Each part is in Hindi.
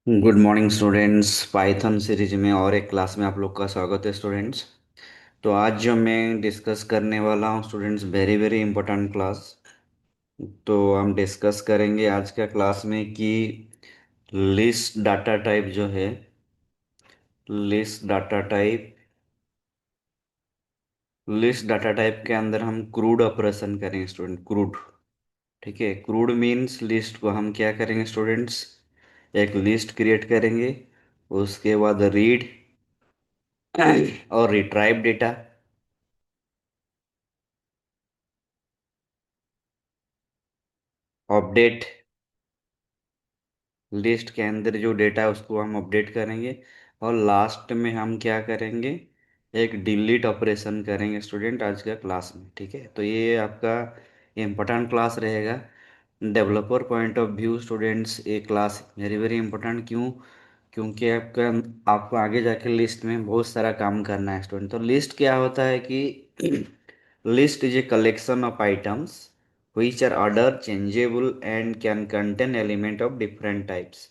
Good morning students. Python series में और एक क्लास में आप लोग का स्वागत है स्टूडेंट्स। तो आज जो मैं डिस्कस करने वाला हूँ students, very very important class. तो हम डिस्कस करेंगे आज का क्लास में कि लिस्ट डाटा टाइप जो है, list data type list data type के अंदर हम क्रूड ऑपरेशन करेंगे स्टूडेंट, क्रूड। ठीक है, क्रूड मीन्स लिस्ट को हम क्या करेंगे स्टूडेंट्स, एक लिस्ट क्रिएट करेंगे, उसके बाद रीड और रिट्राइव डेटा, अपडेट, लिस्ट के अंदर जो डेटा है उसको हम अपडेट करेंगे, और लास्ट में हम क्या करेंगे, एक डिलीट ऑपरेशन करेंगे स्टूडेंट आज का क्लास में। ठीक है, तो ये आपका इम्पोर्टेंट क्लास रहेगा developer point of view students. ये क्लास वेरी वेरी इंपॉर्टेंट, क्यों? क्योंकि आपको आगे जाके लिस्ट में बहुत सारा काम करना है स्टूडेंट। तो लिस्ट क्या होता है कि list is a collection of items which are order changeable and can contain element of different types।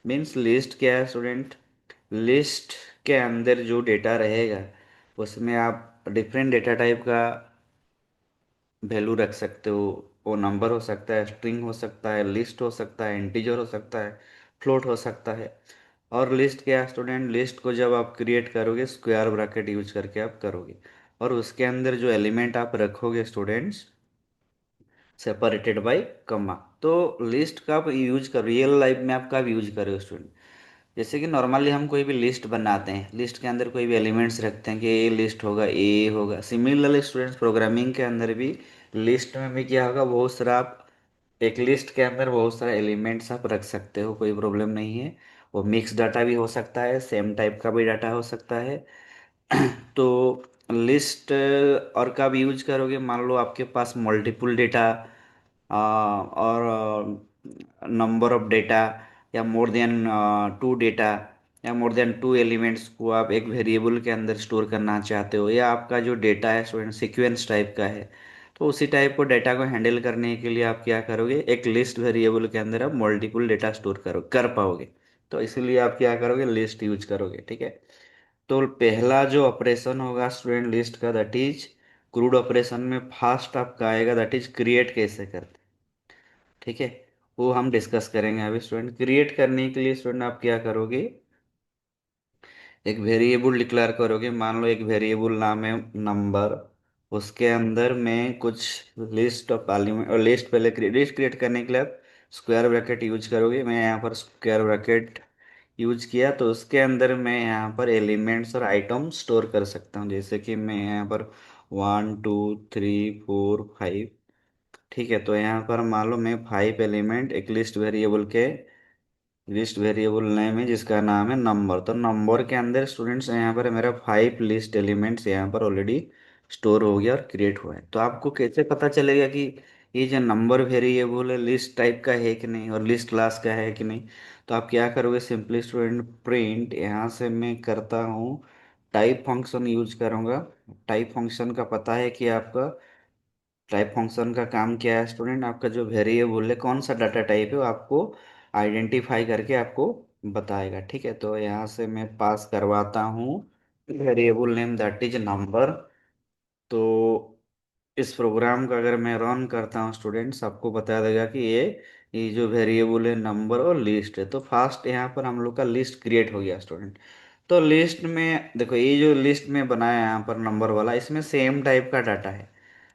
Means list क्या है स्टूडेंट, लिस्ट के अंदर जो डेटा रहेगा उसमें आप डिफरेंट डेटा टाइप का वैल्यू रख सकते हो। वो नंबर हो सकता है, स्ट्रिंग हो सकता है, लिस्ट हो सकता है, इंटीजर हो सकता है, फ्लोट हो सकता है। और लिस्ट क्या है स्टूडेंट, लिस्ट को जब आप क्रिएट करोगे स्क्वायर ब्रैकेट यूज करके आप करोगे, और उसके अंदर जो एलिमेंट आप रखोगे स्टूडेंट्स, सेपरेटेड बाय कमा। तो लिस्ट का आप यूज कर, रियल लाइफ में आप कब यूज करो स्टूडेंट, जैसे कि नॉर्मली हम कोई भी लिस्ट बनाते हैं, लिस्ट के अंदर कोई भी एलिमेंट्स रखते हैं कि ये लिस्ट होगा, ए होगा। सिमिलरली स्टूडेंट्स, प्रोग्रामिंग के अंदर भी लिस्ट में भी क्या होगा, बहुत सारा आप एक लिस्ट के अंदर बहुत सारे एलिमेंट्स आप रख सकते हो, कोई प्रॉब्लम नहीं है। वो मिक्स डाटा भी हो सकता है, सेम टाइप का भी डाटा हो सकता है। तो लिस्ट और कब यूज करोगे, मान लो आपके पास मल्टीपल डेटा और नंबर ऑफ डेटा, या मोर देन टू डेटा, या मोर देन टू एलिमेंट्स को आप एक वेरिएबल के अंदर स्टोर करना चाहते हो, या आपका जो डेटा है स्टूडेंट सीक्वेंस टाइप का है। तो उसी टाइप को डेटा को हैंडल करने के लिए आप क्या करोगे, एक लिस्ट वेरिएबल के अंदर आप मल्टीपल डेटा स्टोर कर पाओगे। तो इसीलिए आप क्या करोगे, लिस्ट यूज करोगे। ठीक है, तो पहला जो ऑपरेशन होगा स्टूडेंट लिस्ट का, दैट इज क्रूड ऑपरेशन में फास्ट आपका आएगा, दैट इज क्रिएट कैसे करते। ठीक है, वो हम डिस्कस करेंगे अभी स्टूडेंट। क्रिएट करने के लिए स्टूडेंट आप क्या करोगे, एक वेरिएबल डिक्लेयर करोगे। मान लो एक वेरिएबल नाम है नंबर, उसके अंदर में कुछ लिस्ट ऑफ एलिमेंट, और लिस्ट पहले लिस्ट क्रिएट करने के लिए आप स्क्वायर ब्रैकेट यूज करोगे। मैं यहाँ पर स्क्वायर ब्रैकेट यूज किया, तो उसके अंदर मैं यहाँ पर एलिमेंट्स और आइटम स्टोर कर सकता हूँ, जैसे कि मैं यहाँ पर 1 2 3 4 5। ठीक है, तो यहाँ पर मान लो मैं 5 एलिमेंट एक लिस्ट वेरिएबल के, लिस्ट वेरिएबल नेम है जिसका नाम है नंबर। तो नंबर के अंदर स्टूडेंट्स यहाँ पर मेरा 5 लिस्ट एलिमेंट्स यहाँ पर ऑलरेडी स्टोर हो गया और क्रिएट हुआ है। तो आपको कैसे पता चलेगा कि ये जो नंबर वेरिएबल है लिस्ट टाइप का है कि नहीं, और लिस्ट क्लास का है कि नहीं? तो आप क्या करोगे, सिंपली स्टूडेंट प्रिंट, यहाँ से मैं करता हूँ टाइप फंक्शन यूज करूँगा। टाइप फंक्शन का पता है कि आपका, टाइप फंक्शन का काम क्या है स्टूडेंट, आपका जो वेरिएबल है कौन सा डाटा टाइप है वो आपको आइडेंटिफाई करके आपको बताएगा। ठीक है, तो यहाँ से मैं पास करवाता हूँ variable name that is number. तो इस प्रोग्राम का अगर मैं रन करता हूँ स्टूडेंट्स, आपको बता देगा कि ये जो वेरिएबल है नंबर और लिस्ट है। तो फास्ट यहाँ पर हम लोग का लिस्ट क्रिएट हो गया स्टूडेंट। तो लिस्ट में देखो, ये जो लिस्ट में बनाया यहाँ पर नंबर वाला, इसमें सेम टाइप का डाटा है।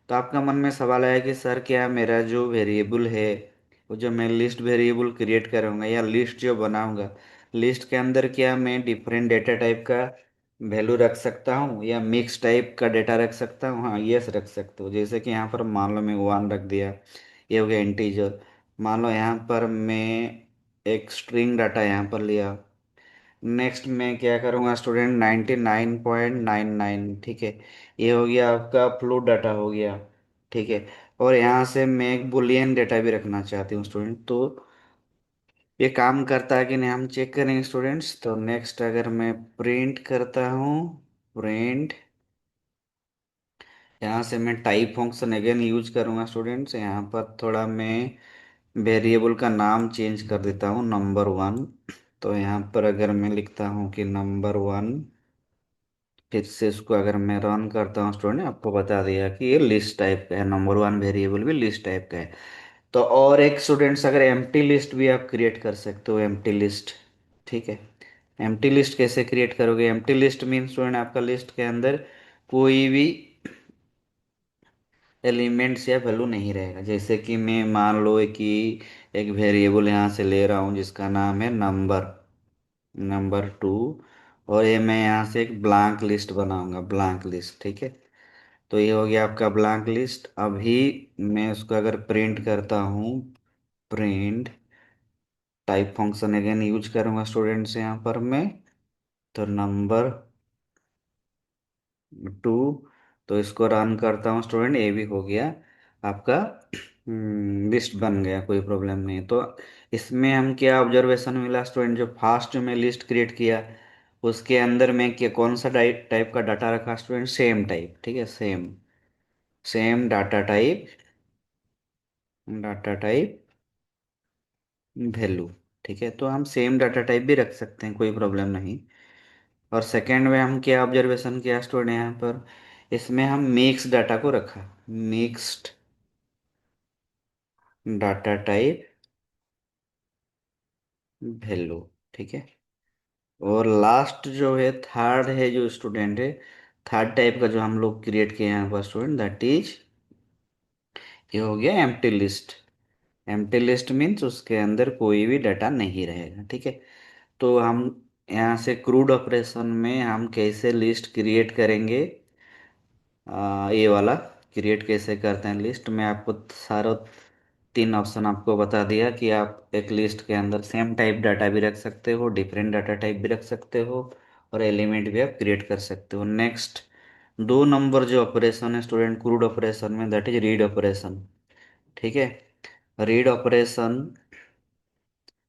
तो आपका मन में सवाल आया कि सर क्या मेरा जो वेरिएबल है, वो जो मैं लिस्ट वेरिएबल क्रिएट करूँगा या लिस्ट जो बनाऊंगा, लिस्ट के अंदर क्या मैं डिफरेंट डेटा टाइप का वैल्यू रख सकता हूँ या मिक्स टाइप का डेटा रख सकता हूँ? हाँ, यस रख सकते हो। जैसे कि यहाँ पर मान लो मैं 1 रख दिया, ये हो गया इंटीजर। मान लो यहाँ पर मैं एक स्ट्रिंग डाटा यहाँ पर लिया। नेक्स्ट मैं क्या करूँगा स्टूडेंट, 99.99। ठीक है, ये हो गया आपका फ्लोट डाटा हो गया। ठीक है, और यहाँ से मैं एक बुलियन डेटा भी रखना चाहती हूँ स्टूडेंट। तो ये काम करता है कि नहीं हम चेक करेंगे स्टूडेंट्स। तो नेक्स्ट अगर मैं प्रिंट करता हूँ, प्रिंट, यहाँ से मैं टाइप फंक्शन अगेन यूज करूँगा स्टूडेंट्स। यहाँ पर थोड़ा मैं वेरिएबल का नाम चेंज कर देता हूँ, नंबर 1। तो यहाँ पर अगर मैं लिखता हूँ कि नंबर वन, फिर से इसको अगर मैं रन करता हूँ स्टूडेंट, आपको बता दिया कि ये लिस्ट टाइप का है, नंबर वन वेरिएबल भी लिस्ट टाइप का है। तो और एक स्टूडेंट्स, अगर एम्प्टी लिस्ट भी आप क्रिएट कर सकते हो, एम्प्टी लिस्ट। ठीक है, एम्प्टी लिस्ट कैसे क्रिएट करोगे? एम्प्टी लिस्ट मीन स्टूडेंट आपका लिस्ट के अंदर कोई भी एलिमेंट्स या वैल्यू नहीं रहेगा। जैसे कि मैं मान लो कि एक वेरिएबल यहाँ से ले रहा हूँ जिसका नाम है नंबर, नंबर टू, और ये मैं यहाँ से एक ब्लैंक लिस्ट बनाऊंगा, ब्लैंक लिस्ट। ठीक है, तो ये हो गया आपका ब्लैंक लिस्ट। अभी मैं उसको अगर प्रिंट करता हूँ, print type function again use करूंगा स्टूडेंट्स यहाँ पर मैं, तो नंबर टू, तो इसको रन करता हूँ स्टूडेंट, ये भी हो गया आपका, लिस्ट बन गया, कोई प्रॉब्लम नहीं। तो इसमें हम क्या ऑब्जर्वेशन मिला स्टूडेंट, जो फास्ट में लिस्ट क्रिएट किया उसके अंदर में क्या कौन सा टाइप का डाटा रखा स्टूडेंट? Same type. ठीक है, same, same data type, data type value. ठीक है, तो हम सेम डाटा टाइप भी रख सकते हैं, कोई प्रॉब्लम नहीं। और सेकंड में हम क्या ऑब्जर्वेशन किया स्टूडेंट यहाँ पर, इसमें हम मिक्स डाटा को रखा, मिक्स्ड डाटा टाइप वैल्यू। ठीक है, और लास्ट जो है थर्ड है जो स्टूडेंट है, थर्ड टाइप का जो हम लोग क्रिएट किए हैं यहाँ पर स्टूडेंट, दैट इज, ये हो गया empty list. Empty list means उसके अंदर कोई भी डाटा नहीं रहेगा। ठीक है, तो हम यहाँ से क्रूड ऑपरेशन में हम कैसे लिस्ट क्रिएट करेंगे, ये वाला क्रिएट कैसे करते हैं लिस्ट, में आपको सारा तीन ऑप्शन आपको बता दिया कि आप एक लिस्ट के अंदर सेम टाइप डाटा भी रख सकते हो, डिफरेंट डाटा टाइप भी रख सकते हो, और एलिमेंट भी आप क्रिएट कर सकते हो। नेक्स्ट, दो नंबर जो ऑपरेशन है स्टूडेंट क्रूड ऑपरेशन में, दैट इज रीड ऑपरेशन। ठीक है, रीड ऑपरेशन,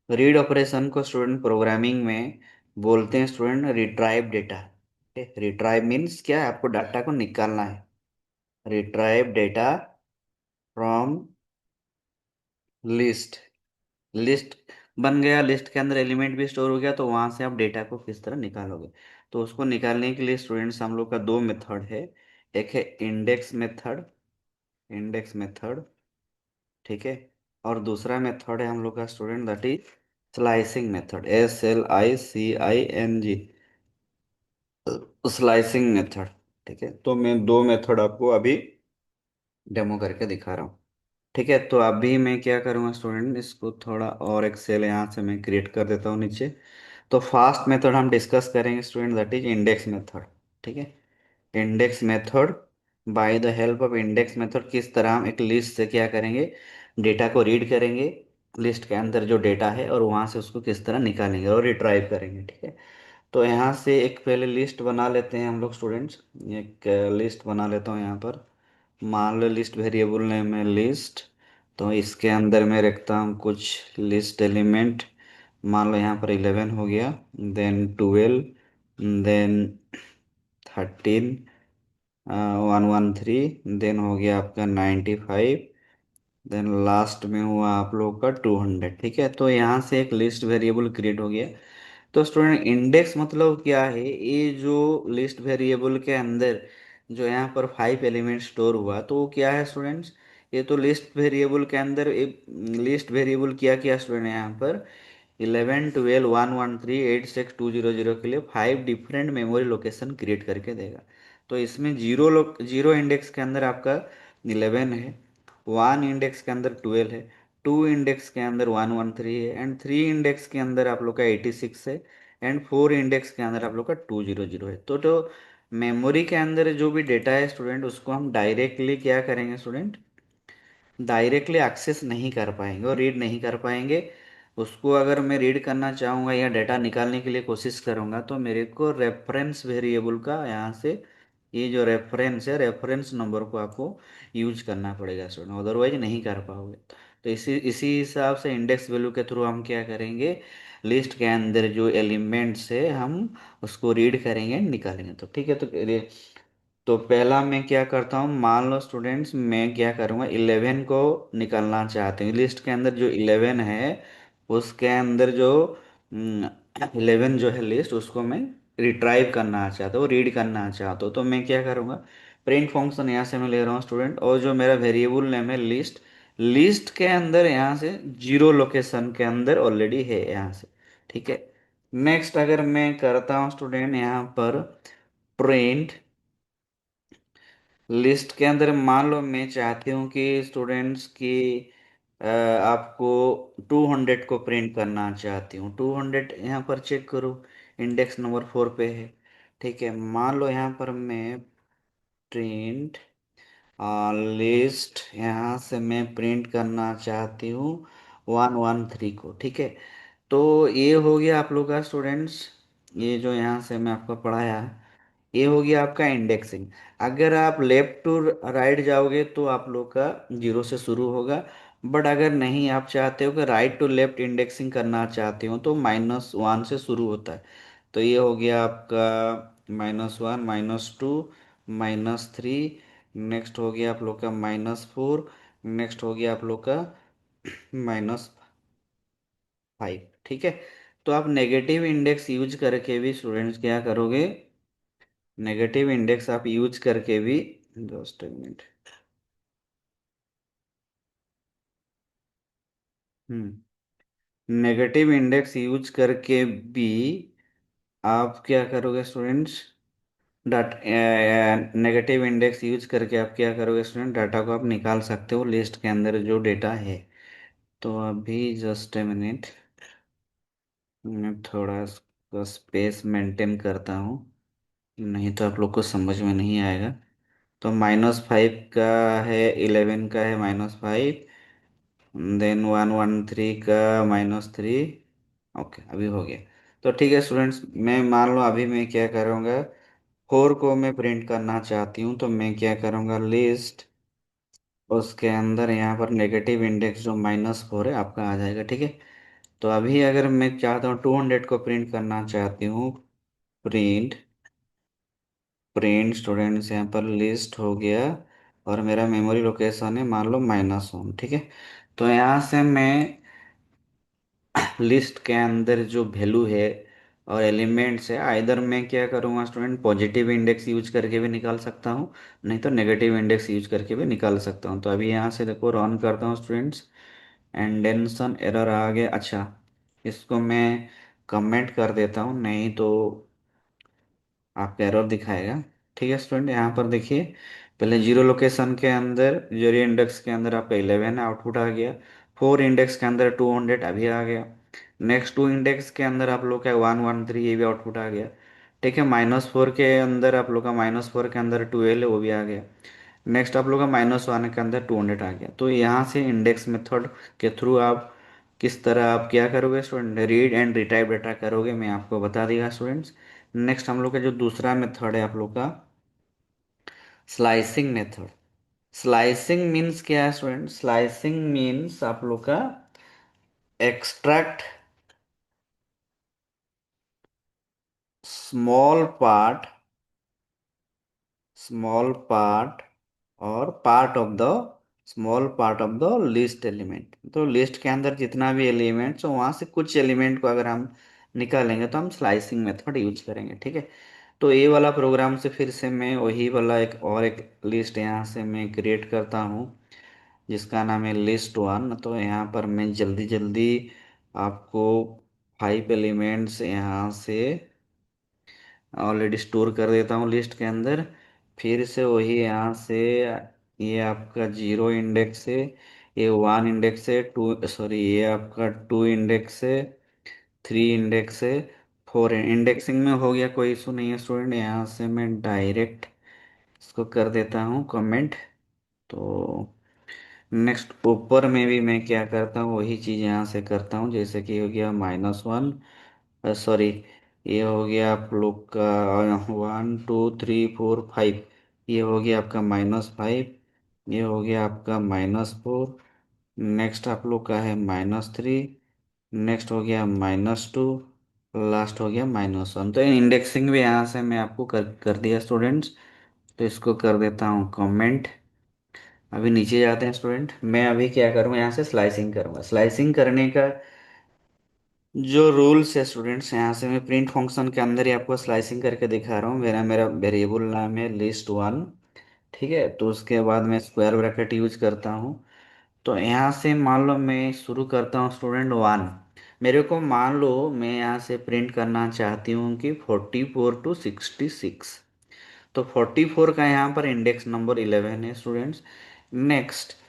रीड ऑपरेशन को स्टूडेंट प्रोग्रामिंग में बोलते हैं student retrieve data. Retrieve means क्या है, आपको डाटा को निकालना है, retrieve data from list. List बन गया, लिस्ट के अंदर एलिमेंट भी स्टोर हो गया, तो वहां से आप डेटा को किस तरह निकालोगे? तो उसको निकालने के लिए स्टूडेंट्स हम लोग का दो मेथड है, एक है इंडेक्स मेथड, इंडेक्स मेथड। ठीक है, और दूसरा मेथड है हम लोग का student that is slicing method, SLICING, slicing method. ठीक है, तो मैं दो मेथड आपको अभी डेमो करके दिखा रहा हूँ। ठीक है, तो अभी मैं क्या करूँगा स्टूडेंट, इसको थोड़ा और एक्सेल यहाँ से मैं क्रिएट कर देता हूँ नीचे। तो फास्ट मेथड हम डिस्कस करेंगे student, that is index method. ठीक है, index method, by the help of index method किस तरह हम एक लिस्ट से क्या करेंगे, डेटा को रीड करेंगे, लिस्ट के अंदर जो डेटा है, और वहाँ से उसको किस तरह निकालेंगे और रिट्राइव करेंगे। ठीक है, तो यहाँ से एक पहले लिस्ट बना लेते हैं हम लोग स्टूडेंट्स, एक लिस्ट बना लेता हूँ यहाँ पर। मान लो लिस्ट वेरिएबल नेम है लिस्ट, तो इसके अंदर मैं रखता हूँ कुछ लिस्ट एलिमेंट। मान लो यहाँ पर 11 हो गया, देन 12, देन 13, 113, देन हो गया आपका 95, देन लास्ट में हुआ आप लोग का 200। ठीक है, तो यहाँ से एक लिस्ट वेरिएबल क्रिएट हो गया। तो स्टूडेंट इंडेक्स मतलब क्या है, ये जो लिस्ट वेरिएबल के अंदर जो यहाँ पर 5 एलिमेंट स्टोर हुआ, तो वो क्या है स्टूडेंट्स, ये तो लिस्ट वेरिएबल के अंदर एक लिस्ट वेरिएबल किया क्या स्टूडेंट, यहाँ पर 11 12 113 86 200 के लिए 5 डिफरेंट मेमोरी लोकेशन क्रिएट करके देगा। तो इसमें जीरो इंडेक्स के अंदर आपका 11 है, 1 इंडेक्स के अंदर 12 है, 2 इंडेक्स के अंदर 113 है, एंड 3 इंडेक्स के अंदर आप लोग का 86 है, एंड 4 इंडेक्स के अंदर आप लोग का 200 है। तो मेमोरी के अंदर जो भी डेटा है स्टूडेंट, उसको हम डायरेक्टली क्या करेंगे स्टूडेंट, डायरेक्टली एक्सेस नहीं कर पाएंगे और रीड नहीं कर पाएंगे। उसको अगर मैं रीड करना चाहूँगा या डेटा निकालने के लिए कोशिश करूँगा, तो मेरे को रेफरेंस वेरिएबल का यहाँ से, ये जो रेफरेंस है, रेफरेंस नंबर को आपको यूज करना पड़ेगा स्टूडेंट, अदरवाइज नहीं कर पाओगे। तो इसी इसी हिसाब से इंडेक्स वैल्यू के थ्रू हम क्या करेंगे, लिस्ट के अंदर जो एलिमेंट्स है हम उसको रीड करेंगे, निकालेंगे। तो ठीक है, तो पहला मैं क्या करता हूँ, मान लो स्टूडेंट्स मैं क्या करूँगा, 11 को निकालना चाहते हैं, लिस्ट के अंदर जो 11 है उसके अंदर जो 11 जो है लिस्ट, उसको मैं रिट्राइव करना चाहता हूँ, रीड करना चाहता हूँ, तो मैं क्या करूँगा, प्रिंट फंक्शन यहाँ से मैं ले रहा हूँ स्टूडेंट, और जो मेरा वेरिएबल नेम है लिस्ट, लिस्ट के अंदर यहाँ से जीरो लोकेशन के अंदर ऑलरेडी है यहाँ से। ठीक है। नेक्स्ट अगर मैं करता हूँ स्टूडेंट यहाँ पर प्रिंट लिस्ट के अंदर, मान लो मैं चाहती हूँ कि स्टूडेंट्स की आपको 200 को प्रिंट करना चाहती हूँ, 200 यहाँ पर चेक करो, इंडेक्स नंबर 4 पे है। ठीक है, मान लो यहाँ पर मैं प्रिंट लिस्ट यहाँ से मैं प्रिंट करना चाहती हूँ 113 को। ठीक है, तो ये हो गया आप लोग का स्टूडेंट्स, ये जो यहाँ से मैं आपको पढ़ाया, ये हो गया आपका इंडेक्सिंग। अगर आप लेफ्ट टू राइट जाओगे तो आप लोग का जीरो से शुरू होगा, बट अगर नहीं आप चाहते हो कि राइट टू लेफ्ट इंडेक्सिंग करना चाहते हो तो -1 से शुरू होता है। तो ये हो गया आपका -1, -2, -3, नेक्स्ट हो गया आप लोग का -4, नेक्स्ट हो गया आप लोग का -5। ठीक है, तो आप नेगेटिव इंडेक्स यूज करके भी स्टूडेंट्स क्या करोगे, नेगेटिव इंडेक्स आप यूज करके भी, जस्ट एक मिनट। नेगेटिव इंडेक्स यूज करके भी आप क्या करोगे students, dot negative index use करके आप क्या करोगे स्टूडेंट, डाटा को आप निकाल सकते हो लिस्ट के अंदर जो डेटा है। तो अभी जस्ट ए मिनट, मैं थोड़ा स्पेस मेंटेन करता हूँ, नहीं तो आप लोग को समझ में नहीं आएगा। तो -5 का है, 11 का है -5, देन 113 का -3। ओके, अभी हो गया। तो ठीक है स्टूडेंट्स, मैं मान लो अभी मैं क्या करूँगा, 4 को मैं प्रिंट करना चाहती हूँ, तो मैं क्या करूँगा, लिस्ट, उसके अंदर यहाँ पर नेगेटिव इंडेक्स जो -4 है आपका आ जाएगा। ठीक है, तो अभी अगर मैं चाहता हूँ 200 को प्रिंट करना चाहती हूँ, प्रिंट प्रिंट स्टूडेंट्स यहाँ पर लिस्ट हो गया, और मेरा मेमोरी लोकेशन है मान लो -1। ठीक है, तो यहाँ से मैं लिस्ट के अंदर जो वैल्यू है और एलिमेंट्स है, आइदर मैं क्या करूँगा स्टूडेंट, पॉजिटिव इंडेक्स यूज करके भी निकाल सकता हूँ, नहीं तो नेगेटिव इंडेक्स यूज करके भी निकाल सकता हूँ। तो अभी यहाँ से देखो रन करता हूँ स्टूडेंट्स, एंडेंसन एरर आ गया। अच्छा, इसको मैं कमेंट कर देता हूँ, नहीं तो आपका एरर दिखाएगा। ठीक है स्टूडेंट, यहाँ पर देखिए, पहले जीरो लोकेशन के अंदर, जीरो इंडेक्स के अंदर आपका 11 आउटपुट आ गया, 4 इंडेक्स के अंदर 200 अभी आ गया, नेक्स्ट 2 इंडेक्स के अंदर आप लोग का 113 ये भी आउटपुट आ गया। ठीक है, -4 के अंदर आप लोग का, -4 के अंदर 12 है वो भी आ गया, नेक्स्ट आप लोग का -1 के अंदर 200 आ गया। तो यहाँ से इंडेक्स मेथड के थ्रू आप किस तरह आप क्या करोगे student, read and retype data करोगे, मैं आपको बता दिया स्टूडेंट्स। नेक्स्ट हम लोग का जो दूसरा मेथड है आप लोग का, स्लाइसिंग मेथड। स्लाइसिंग मीन्स क्या है स्टूडेंट, स्लाइसिंग मीन्स आप लोग का extract small part, small part और part of the, small part of the list element. तो लिस्ट के अंदर जितना भी एलिमेंट्स हो वहाँ से कुछ एलिमेंट को अगर हम निकालेंगे तो हम स्लाइसिंग मेथड यूज करेंगे। ठीक है, तो ये वाला प्रोग्राम से फिर से मैं वही वाला एक और एक लिस्ट यहाँ से मैं क्रिएट करता हूँ, जिसका नाम है लिस्ट 1। तो यहाँ पर मैं जल्दी जल्दी आपको 5 एलिमेंट्स यहाँ से ऑलरेडी स्टोर कर देता हूँ लिस्ट के अंदर। फिर से वही यहाँ से, ये आपका 0 इंडेक्स है, ये 1 इंडेक्स है, 2 सॉरी ये आपका 2 इंडेक्स है, 3 इंडेक्स है, 4 इंडेक्सिंग में हो गया, कोई इशू नहीं है स्टूडेंट। यहाँ से मैं डायरेक्ट इसको कर देता हूँ कमेंट। तो नेक्स्ट ऊपर में भी मैं क्या करता हूँ, वही चीज़ यहाँ से करता हूँ, जैसे कि हो गया -1, सॉरी ये हो गया आप लोग का 1 2 3 4 5, ये हो गया आपका -5, ये हो गया आपका -4, नेक्स्ट आप लोग का है -3, नेक्स्ट हो गया -2, लास्ट हो गया -1। तो इंडेक्सिंग भी यहाँ से मैं आपको कर दिया स्टूडेंट्स। तो इसको कर देता हूँ कमेंट। अभी नीचे जाते हैं स्टूडेंट, मैं अभी क्या करूँगा, यहाँ से स्लाइसिंग करूँगा। स्लाइसिंग करने का जो रूल्स है स्टूडेंट्स, यहाँ से मैं प्रिंट फंक्शन के अंदर ही आपको स्लाइसिंग करके दिखा रहा हूँ। मेरा मेरा वेरिएबल नाम है लिस्ट 1। ठीक है, तो उसके बाद मैं स्क्वायर ब्रैकेट यूज करता हूँ। तो यहाँ से मान लो मैं शुरू करता हूँ स्टूडेंट 1। मेरे को मान लो मैं यहाँ से प्रिंट करना चाहती हूँ कि 44 to 66। तो 44 का यहाँ पर इंडेक्स नंबर 11 है स्टूडेंट्स। नेक्स्ट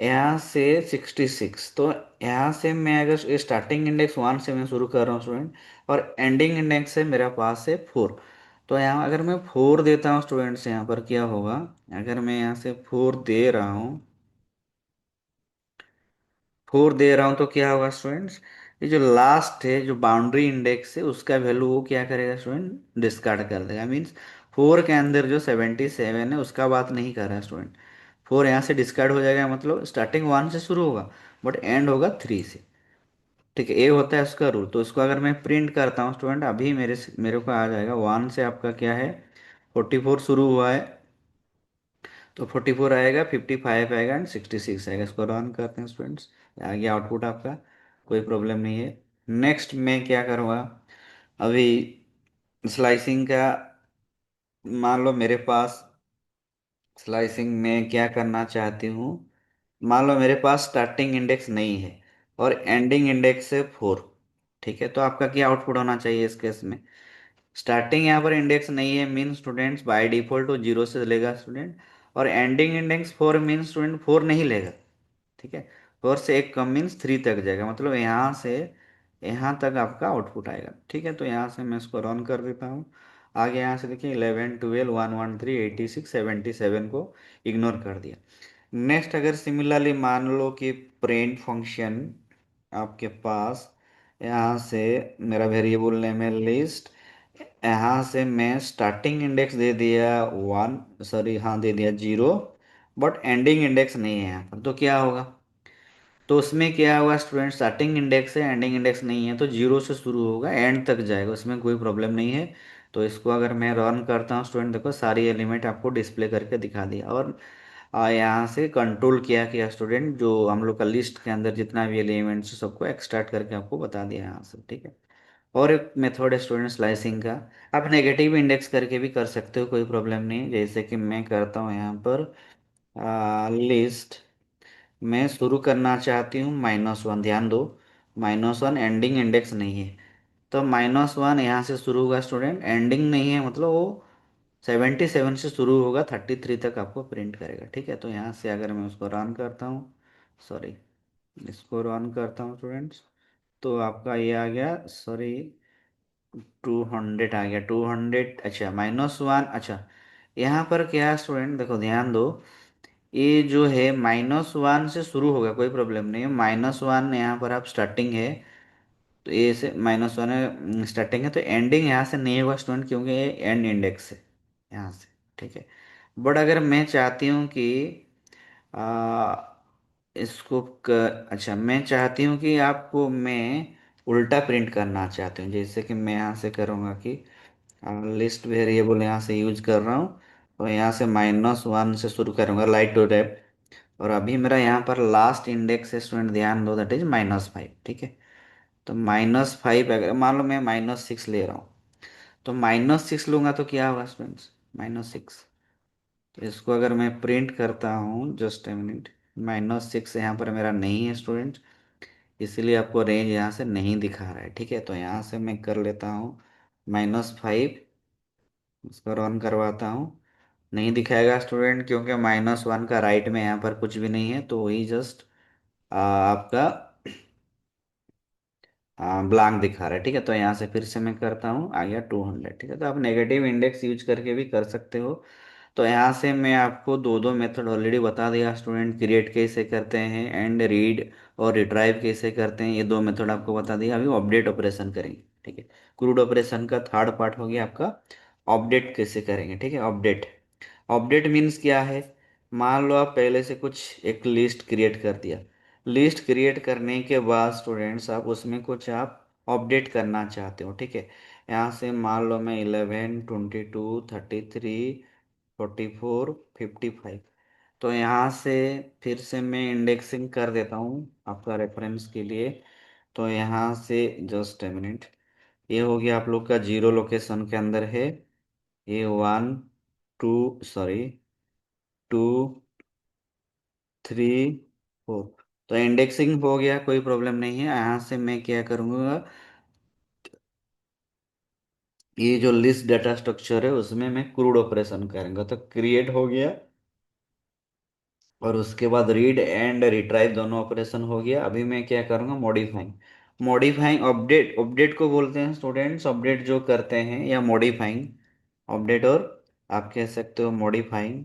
यहाँ से 66। तो यहाँ से मैं अगर स्टार्टिंग इंडेक्स 1 से मैं शुरू कर रहा हूँ स्टूडेंट, और एंडिंग इंडेक्स है मेरा पास है 4। तो यहाँ अगर मैं 4 देता हूँ स्टूडेंट्स, यहाँ पर क्या होगा, अगर मैं यहाँ से 4 दे रहा हूँ, 4 दे रहा हूँ तो क्या होगा स्टूडेंट्स, ये जो लास्ट है जो बाउंड्री इंडेक्स है उसका वैल्यू वो क्या करेगा स्टूडेंट, डिस्कार्ड कर देगा। मीन्स 4 के अंदर जो 77 है उसका बात नहीं कर रहा है स्टूडेंट। 4 यहाँ से डिस्कार्ड हो जाएगा, मतलब स्टार्टिंग 1 से शुरू होगा बट एंड होगा 3 से। ठीक है, ये होता है उसका रूल। तो इसको अगर मैं प्रिंट करता हूँ स्टूडेंट, अभी मेरे को आ जाएगा 1 से आपका क्या है, 44 शुरू हुआ है, तो 44 आएगा, 55 आएगा एंड 66 आएगा। इसको रन करते हैं स्टूडेंट्स, आ गया आउटपुट आपका, कोई प्रॉब्लम नहीं है। नेक्स्ट मैं क्या करूँगा, अभी स्लाइसिंग का, मान लो मेरे पास स्लाइसिंग में क्या करना चाहती हूँ, मान लो मेरे पास स्टार्टिंग इंडेक्स नहीं है और एंडिंग इंडेक्स है 4। ठीक है, तो आपका क्या आउटपुट होना चाहिए इस केस में, स्टार्टिंग यहाँ पर इंडेक्स नहीं है मीन स्टूडेंट्स बाय डिफॉल्ट वो 0 से लेगा स्टूडेंट, और एंडिंग इंडेक्स 4 मीन स्टूडेंट 4 नहीं लेगा। ठीक है, 4 से एक कम मीन्स 3 तक जाएगा, मतलब यहाँ से यहाँ तक आपका आउटपुट आएगा। ठीक है, तो यहाँ से मैं इसको रन कर देता हूँ। आगे यहाँ से देखिए 11 12 113 86 77 को इग्नोर कर दिया। नेक्स्ट अगर सिमिलरली मान लो कि प्रिंट फंक्शन आपके पास, यहाँ से मेरा वेरिएबल नेम है लिस्ट, यहाँ से मैं स्टार्टिंग इंडेक्स दे दिया 1, सॉरी हाँ दे दिया 0, बट एंडिंग इंडेक्स नहीं है यहाँ पर, तो क्या होगा, तो उसमें क्या होगा स्टूडेंट, स्टार्टिंग इंडेक्स है एंडिंग इंडेक्स नहीं है, तो 0 से शुरू होगा एंड तक जाएगा, उसमें कोई प्रॉब्लम नहीं है। तो इसको अगर मैं रन करता हूँ स्टूडेंट, देखो सारी एलिमेंट आपको डिस्प्ले करके दिखा दिया, और यहाँ से कंट्रोल किया किया स्टूडेंट, जो हम लोग का लिस्ट के अंदर जितना भी एलिमेंट्स है सबको एक्सट्रैक्ट करके आपको बता दिया यहाँ से। ठीक है, और एक मेथड है स्टूडेंट स्लाइसिंग का, आप नेगेटिव इंडेक्स करके भी कर सकते हो, कोई प्रॉब्लम नहीं है। जैसे कि मैं करता हूँ यहाँ पर लिस्ट, मैं शुरू करना चाहती हूँ -1, ध्यान दो -1 एंडिंग इंडेक्स नहीं है, तो -1 यहाँ से शुरू होगा स्टूडेंट, एंडिंग नहीं है मतलब वो 77 से शुरू होगा 33 तक आपको प्रिंट करेगा। ठीक है, तो यहाँ से अगर मैं उसको रन करता हूँ, सॉरी इसको रन करता हूँ स्टूडेंट्स, तो आपका ये आ गया, सॉरी 200 आ गया, 200, अच्छा -1, अच्छा यहाँ पर क्या है स्टूडेंट, देखो ध्यान दो, ये जो है -1 से शुरू होगा, कोई प्रॉब्लम नहीं है, -1 यहाँ पर आप स्टार्टिंग है, तो ये से -1 है स्टार्टिंग है, तो एंडिंग यहाँ से नहीं होगा स्टूडेंट क्योंकि ये एंड इंडेक्स है यहाँ से। ठीक है, बट अगर मैं चाहती हूँ कि आ, इसको अच्छा मैं चाहती हूँ कि आपको मैं उल्टा प्रिंट करना चाहती हूँ, जैसे कि मैं यहाँ से करूँगा कि लिस्ट वेरिएबल यहाँ से यूज कर रहा हूँ, और यहाँ से -1 से शुरू करूँगा लाइट टू डेप्थ, और अभी मेरा यहाँ पर लास्ट इंडेक्स है स्टूडेंट, ध्यान दो, दैट इज -5। ठीक है, तो -5 अगर मान लो मैं -6 ले रहा हूँ, तो -6 लूंगा तो क्या होगा स्टूडेंट्स, -6, तो इसको अगर मैं प्रिंट करता हूँ, जस्ट ए मिनट, -6 यहाँ पर मेरा नहीं है स्टूडेंट, इसलिए आपको रेंज यहाँ से नहीं दिखा रहा है। ठीक है, तो यहाँ से मैं कर लेता हूँ -5, इसको रन करवाता हूँ, नहीं दिखाएगा स्टूडेंट क्योंकि -1 का राइट में यहाँ पर कुछ भी नहीं है, तो वही जस्ट आपका ब्लैंक दिखा रहा है। ठीक है, तो यहाँ से फिर से मैं करता हूँ, आ गया 200। ठीक है, तो आप नेगेटिव इंडेक्स यूज करके भी कर सकते हो। तो यहाँ से मैं आपको दो दो मेथड ऑलरेडी बता दिया स्टूडेंट, क्रिएट कैसे करते हैं एंड रीड और रिट्राइव कैसे करते हैं, ये दो मेथड आपको बता दिया। अभी अपडेट ऑपरेशन करेंगे। ठीक है, क्रूड ऑपरेशन का थर्ड पार्ट हो गया आपका, अपडेट कैसे करेंगे। ठीक है, अपडेट, अपडेट मीन्स क्या है, मान लो आप पहले से कुछ एक लिस्ट क्रिएट कर दिया, लिस्ट क्रिएट करने के बाद स्टूडेंट्स आप उसमें कुछ आप अपडेट करना चाहते हो। ठीक है, यहाँ से मान लो मैं 11 22 33 44 55, तो यहाँ से फिर से मैं इंडेक्सिंग कर देता हूँ आपका रेफरेंस के लिए। तो यहाँ से जस्ट ए मिनट, ये हो गया आप लोग का जीरो लोकेशन के अंदर है। ये one, two, sorry, two, three, four. तो इंडेक्सिंग हो गया, कोई प्रॉब्लम नहीं है। यहाँ से मैं क्या करूँगा, ये जो लिस्ट डाटा स्ट्रक्चर है उसमें मैं क्रूड ऑपरेशन करूँगा, तो क्रिएट हो गया। और उसके बाद रीड एंड रिट्राइव दोनों ऑपरेशन हो गया। अभी मैं क्या करूँगा, मॉडिफाइंग। मॉडिफाइंग अपडेट, अपडेट को बोलते हैं स्टूडेंट्स, अपडेट जो करते हैं, या मॉडिफाइंग। अपडेट, और आप कह सकते हो मॉडिफाइंग।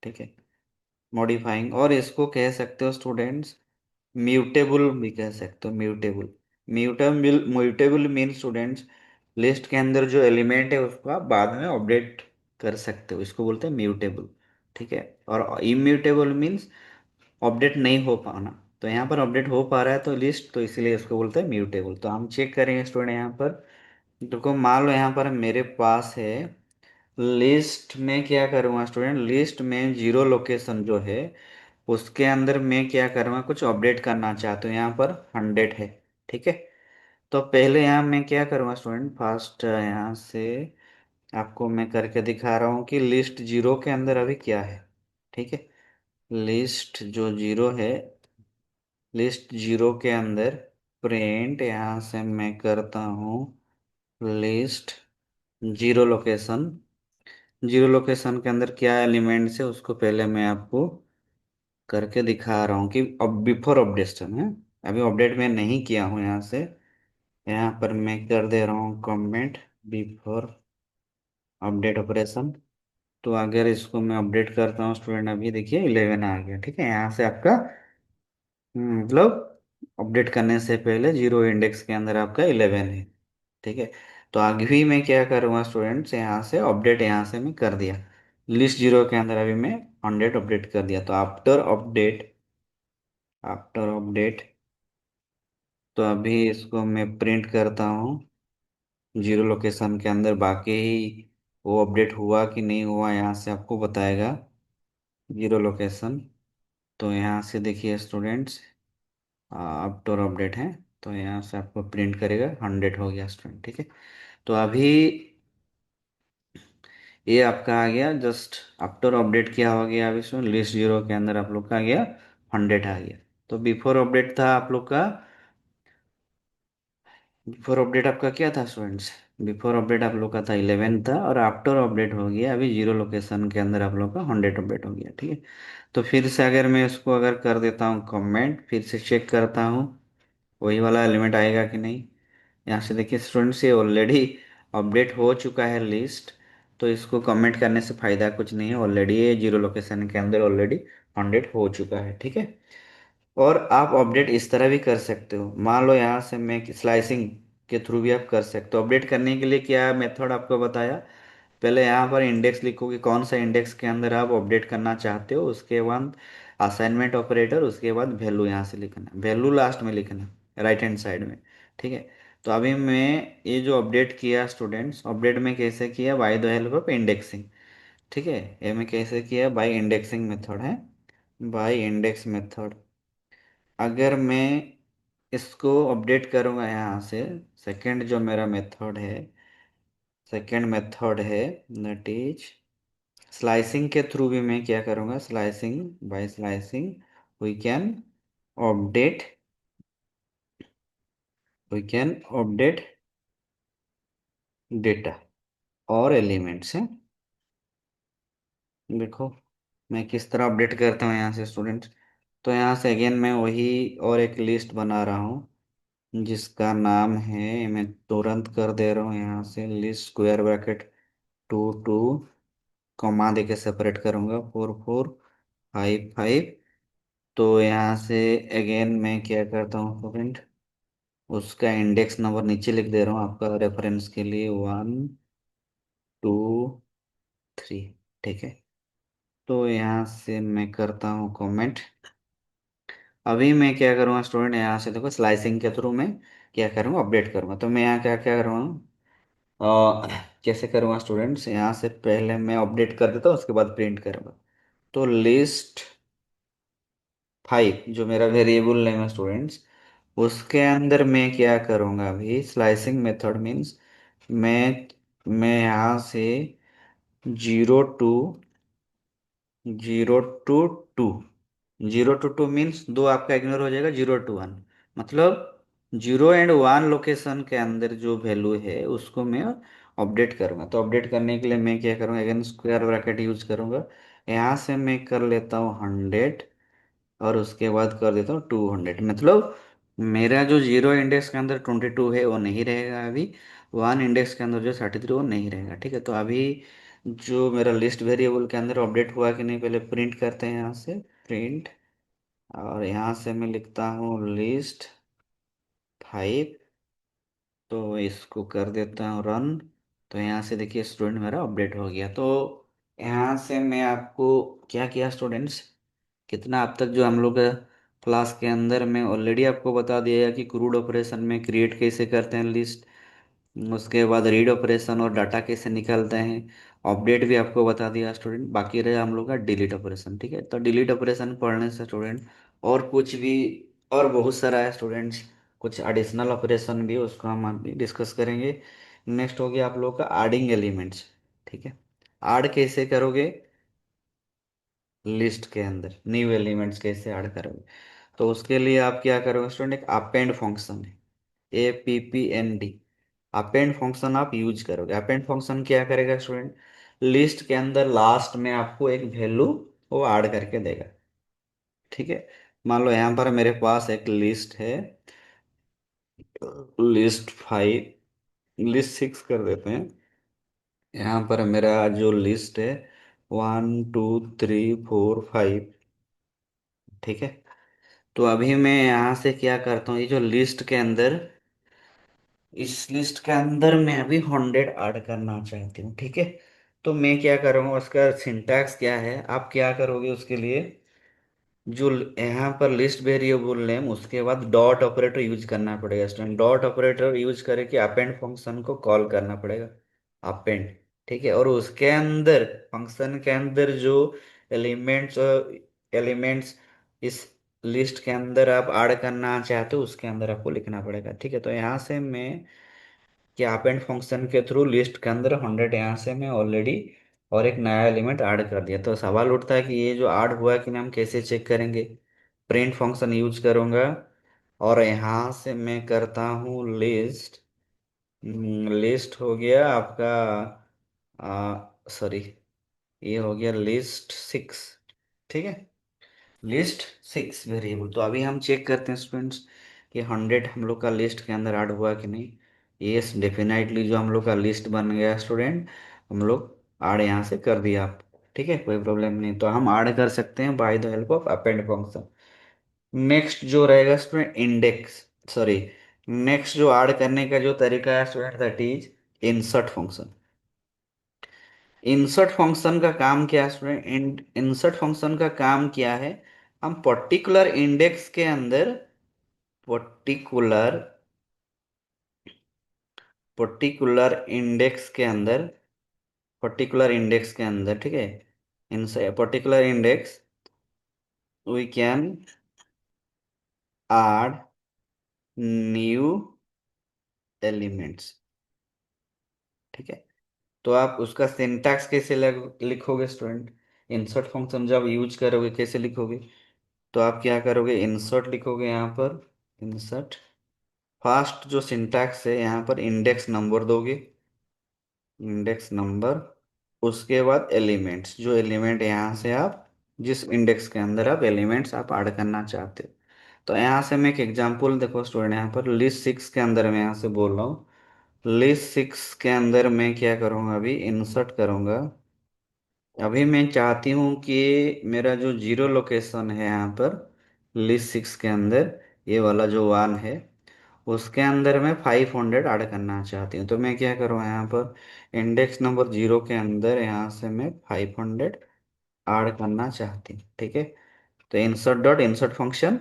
ठीक है, मॉडिफाइंग। और इसको कह सकते हो स्टूडेंट्स म्यूटेबल भी कह सकते हो, mutable. Mutable, mutable mean students list के अंदर जो एलिमेंट है उसको आप बाद में अपडेट कर सकते हो, इसको बोलते हैं म्यूटेबल। ठीक है। और इम्यूटेबल मीन्स अपडेट नहीं हो पाना। तो यहाँ पर अपडेट हो पा रहा है तो लिस्ट, तो इसीलिए इसको बोलते हैं म्यूटेबल। तो हम चेक करेंगे स्टूडेंट यहाँ पर। देखो मान लो यहाँ पर मेरे पास है लिस्ट में, क्या करूँगा स्टूडेंट, लिस्ट में जीरो लोकेशन जो है उसके अंदर मैं क्या करूँगा, कुछ अपडेट करना चाहता हूँ। यहाँ पर 100 है। ठीक है। तो पहले यहाँ मैं क्या करूँगा स्टूडेंट, फर्स्ट यहाँ से आपको मैं करके दिखा रहा हूँ कि लिस्ट जीरो के अंदर अभी क्या है। ठीक है। लिस्ट जो जीरो है, लिस्ट जीरो के अंदर प्रिंट, यहाँ से मैं करता हूँ list zero location. Zero location के अंदर क्या एलिमेंट्स है उसको पहले मैं आपको करके दिखा रहा हूँ कि अब बिफोर अपडेशन है। अभी अपडेट मैं नहीं किया हूँ यहाँ से। यहाँ पर मैं कर दे रहा हूँ कमेंट बिफोर अपडेट ऑपरेशन। तो अगर इसको मैं अपडेट करता हूँ स्टूडेंट, अभी देखिए 11 आ गया। ठीक है। यहाँ से आपका मतलब अपडेट करने से पहले जीरो इंडेक्स के अंदर आपका 11 है। ठीक है। तो आगे भी मैं क्या करूँगा स्टूडेंट्स, यहाँ से अपडेट, यहाँ से मैं कर दिया लिस्ट जीरो के अंदर अभी मैं 100 अपडेट कर दिया। तो आफ्टर अपडेट, आफ्टर अपडेट, तो अभी इसको मैं प्रिंट करता हूँ जीरो लोकेशन के अंदर, बाकी वो अपडेट हुआ कि नहीं हुआ यहाँ से आपको बताएगा जीरो लोकेशन। तो यहाँ से देखिए स्टूडेंट्स, आफ्टर अपडेट है, तो यहाँ से आपको प्रिंट करेगा 100 हो गया स्टूडेंट। ठीक है। तो अभी ये आपका आ गया, जस्ट आफ्टर अपडेट क्या हो गया, अभी इसमें लिस्ट जीरो के अंदर आप लोग का आ गया 100 आ गया। तो बिफोर अपडेट था आप लोग का, बिफोर अपडेट आपका क्या था स्टूडेंट्स, बिफोर अपडेट आप लोग का था 11 था, और आफ्टर अपडेट हो गया अभी जीरो लोकेशन के अंदर आप लोग का 100 अपडेट हो गया। ठीक है। तो फिर से अगर मैं इसको अगर कर देता हूँ कमेंट, फिर से चेक करता हूँ वही वाला एलिमेंट आएगा कि नहीं। यहाँ से देखिए स्टूडेंट्स, ये ऑलरेडी अपडेट हो चुका है लिस्ट। तो इसको कमेंट करने से फ़ायदा कुछ नहीं है, ऑलरेडी ये जीरो लोकेशन के अंदर ऑलरेडी 100 हो चुका है। ठीक है। और आप अपडेट इस तरह भी कर सकते हो, मान लो यहाँ से मैं स्लाइसिंग के थ्रू भी आप कर सकते हो। अपडेट करने के लिए क्या मेथड आपको बताया, पहले यहाँ पर इंडेक्स लिखो कि कौन सा इंडेक्स के अंदर आप अपडेट करना चाहते हो, उसके बाद असाइनमेंट ऑपरेटर, उसके बाद वैल्यू यहाँ से लिखना, वैल्यू लास्ट में लिखना राइट हैंड साइड में। ठीक है। तो अभी मैं ये जो अपडेट किया स्टूडेंट्स, अपडेट में कैसे किया, by the help of indexing. ठीक है। ये मैं कैसे किया, बाय इंडेक्सिंग मेथड है, बाय इंडेक्स मेथड। अगर मैं इसको अपडेट करूँगा यहाँ से, सेकंड जो मेरा मेथड है, सेकंड मेथड है दैट इज स्लाइसिंग के थ्रू भी मैं क्या करूँगा, slicing, by slicing we can update, we can update data और एलिमेंट्स हैं। देखो मैं किस तरह अपडेट करता हूँ यहाँ से स्टूडेंट्स। तो यहाँ से अगेन मैं वही और एक लिस्ट बना रहा हूँ जिसका नाम है, मैं तुरंत कर दे रहा हूँ यहाँ से, लिस्ट स्क्वायर ब्रैकेट 2 2, कॉमा दे के सेपरेट करूँगा 4 4 5 5। तो यहाँ से अगेन मैं क्या करता हूँ स्टूडेंट, उसका इंडेक्स नंबर नीचे लिख दे रहा हूँ आपका रेफरेंस के लिए, 1 2 3। ठीक है। तो यहाँ से मैं करता हूँ कमेंट। अभी मैं क्या करूँगा स्टूडेंट, यहाँ से देखो स्लाइसिंग के थ्रू मैं क्या करूँगा, अपडेट करूँगा। तो मैं यहाँ क्या क्या करूँगा, कैसे करूँगा स्टूडेंट्स, यहाँ से पहले मैं अपडेट कर देता हूँ उसके बाद प्रिंट करूँगा। तो लिस्ट 5 जो मेरा वेरिएबल नेम है स्टूडेंट्स, उसके अंदर मैं क्या करूँगा अभी, स्लाइसिंग मेथड मीन्स मैं मैं यहाँ से 0 to 0 to 2, 0 to 2 मीन्स दो आपका इग्नोर हो जाएगा, 0 to 1 मतलब 0 and 1 लोकेशन के अंदर जो वैल्यू है उसको मैं अपडेट करूँगा। तो अपडेट करने के लिए मैं क्या करूँगा, अगेन स्क्वायर ब्रैकेट यूज करूँगा। यहाँ से मैं कर लेता हूँ 100 और उसके बाद कर देता हूँ 200, मतलब मेरा जो 0 इंडेक्स के अंदर 22 है वो नहीं रहेगा अभी, 1 इंडेक्स के अंदर जो 33 वो नहीं रहेगा। ठीक है, तो अभी जो मेरा लिस्ट वेरिएबल के अंदर अपडेट हुआ कि नहीं पहले प्रिंट करते हैं, यहाँ से प्रिंट, और यहाँ से मैं लिखता हूँ list 5, तो इसको कर देता हूँ रन। तो यहाँ से देखिए स्टूडेंट मेरा अपडेट हो गया। तो यहाँ से मैं आपको क्या किया स्टूडेंट्स, कितना अब तक जो हम लोग क्लास के अंदर में ऑलरेडी आपको बता दिया है कि क्रूड ऑपरेशन में क्रिएट कैसे करते हैं लिस्ट, उसके बाद रीड ऑपरेशन और डाटा कैसे निकालते हैं, अपडेट भी आपको बता दिया स्टूडेंट। बाकी रहे हम लोग का डिलीट ऑपरेशन। ठीक है, तो डिलीट ऑपरेशन पढ़ने से स्टूडेंट और कुछ भी और बहुत सारा है स्टूडेंट्स, कुछ एडिशनल ऑपरेशन भी है, उसको हम अभी डिस्कस करेंगे। नेक्स्ट हो गया आप लोग का आडिंग एलिमेंट्स। ठीक है, ऐड कैसे करोगे लिस्ट के अंदर, न्यू एलिमेंट्स कैसे ऐड करोगे, तो उसके लिए आप क्या करोगे स्टूडेंट, एक अपेंड फंक्शन है, APPND, अपेंड फंक्शन आप यूज करोगे। अपेंड फंक्शन क्या करेगा स्टूडेंट, लिस्ट के अंदर लास्ट में आपको एक वैल्यू वो ऐड करके देगा। ठीक है, मान लो यहाँ पर मेरे पास एक लिस्ट है, लिस्ट 6 कर देते हैं। यहाँ पर मेरा जो लिस्ट है 1 2 3 4 5। ठीक है, तो अभी मैं यहाँ से क्या करता हूँ, ये जो लिस्ट के अंदर, इस लिस्ट के अंदर मैं अभी 100 ऐड करना चाहती हूँ। ठीक है, तो मैं क्या करूँगा, उसका सिंटैक्स क्या है, आप क्या करोगे उसके लिए, जो यहाँ पर लिस्ट वेरिएबल नेम उसके बाद डॉट ऑपरेटर यूज करना पड़ेगा स्टूडेंट। डॉट ऑपरेटर यूज करके अपेंड फंक्शन को कॉल करना पड़ेगा, अपेंड। ठीक है, और उसके अंदर फंक्शन के अंदर जो एलिमेंट्स एलिमेंट्स इस लिस्ट के अंदर आप ऐड करना चाहते हो उसके अंदर आपको लिखना पड़ेगा। ठीक है, तो यहाँ से मैं कि अपेंड फंक्शन के थ्रू लिस्ट के अंदर 100 यहाँ से मैं ऑलरेडी और एक नया एलिमेंट ऐड कर दिया। तो सवाल उठता है कि ये जो ऐड हुआ कि नहीं, हम कैसे चेक करेंगे, प्रिंट फंक्शन यूज करूंगा और यहाँ से मैं करता हूँ लिस्ट, लिस्ट हो गया आपका, सॉरी, ये हो गया लिस्ट 6। ठीक है, लिस्ट 6 वेरिएबल। तो अभी हम चेक करते हैं स्टूडेंट्स कि 100 हम लोग का लिस्ट के अंदर ऐड हुआ कि नहीं। यस, डेफिनेटली जो हम लोग का लिस्ट बन गया स्टूडेंट, हम लोग ऐड यहाँ से कर दिया आप। ठीक है, कोई प्रॉब्लम नहीं, तो हम ऐड कर सकते हैं by the help of append function. Next जो रहेगा स्टूडेंट इंडेक्स, सॉरी, नेक्स्ट जो ऐड करने का जो तरीका है student, that is insert function. Insert function का काम क्या है स्टूडेंट, इंसर्ट फंक्शन का काम क्या है, हम पर्टिकुलर इंडेक्स के अंदर, पर्टिकुलर पर्टिकुलर इंडेक्स के अंदर पर्टिकुलर इंडेक्स के अंदर, ठीक है, in particular index we can add new elements. ठीक है, तो आप उसका सिंटैक्स कैसे लिखोगे स्टूडेंट, इंसर्ट फंक्शन जब यूज करोगे कैसे लिखोगे, तो आप क्या करोगे, इंसर्ट लिखोगे यहाँ पर, इंसर्ट, फर्स्ट जो सिंटैक्स है यहाँ पर इंडेक्स नंबर दोगे, इंडेक्स नंबर, उसके बाद एलिमेंट्स, जो एलिमेंट यहाँ से आप जिस इंडेक्स के अंदर आप एलिमेंट्स आप ऐड करना चाहते हो। तो यहाँ से मैं एक एग्जांपल देखो स्टूडेंट, यहाँ पर लिस्ट 6 के अंदर मैं यहाँ से बोल रहा हूँ, लिस्ट 6 के अंदर मैं क्या करूँगा, अभी इंसर्ट करूँगा। अभी मैं चाहती हूँ कि मेरा जो जीरो लोकेशन है यहाँ पर लिस्ट 6 के अंदर, ये वाला जो 1 है, उसके अंदर मैं 500 ऐड करना चाहती हूँ। तो मैं क्या करूँ, यहाँ पर इंडेक्स नंबर 0 के अंदर यहाँ से मैं 500 ऐड करना चाहती हूँ। ठीक है, तो इंसर्ट डॉट इंसर्ट फंक्शन,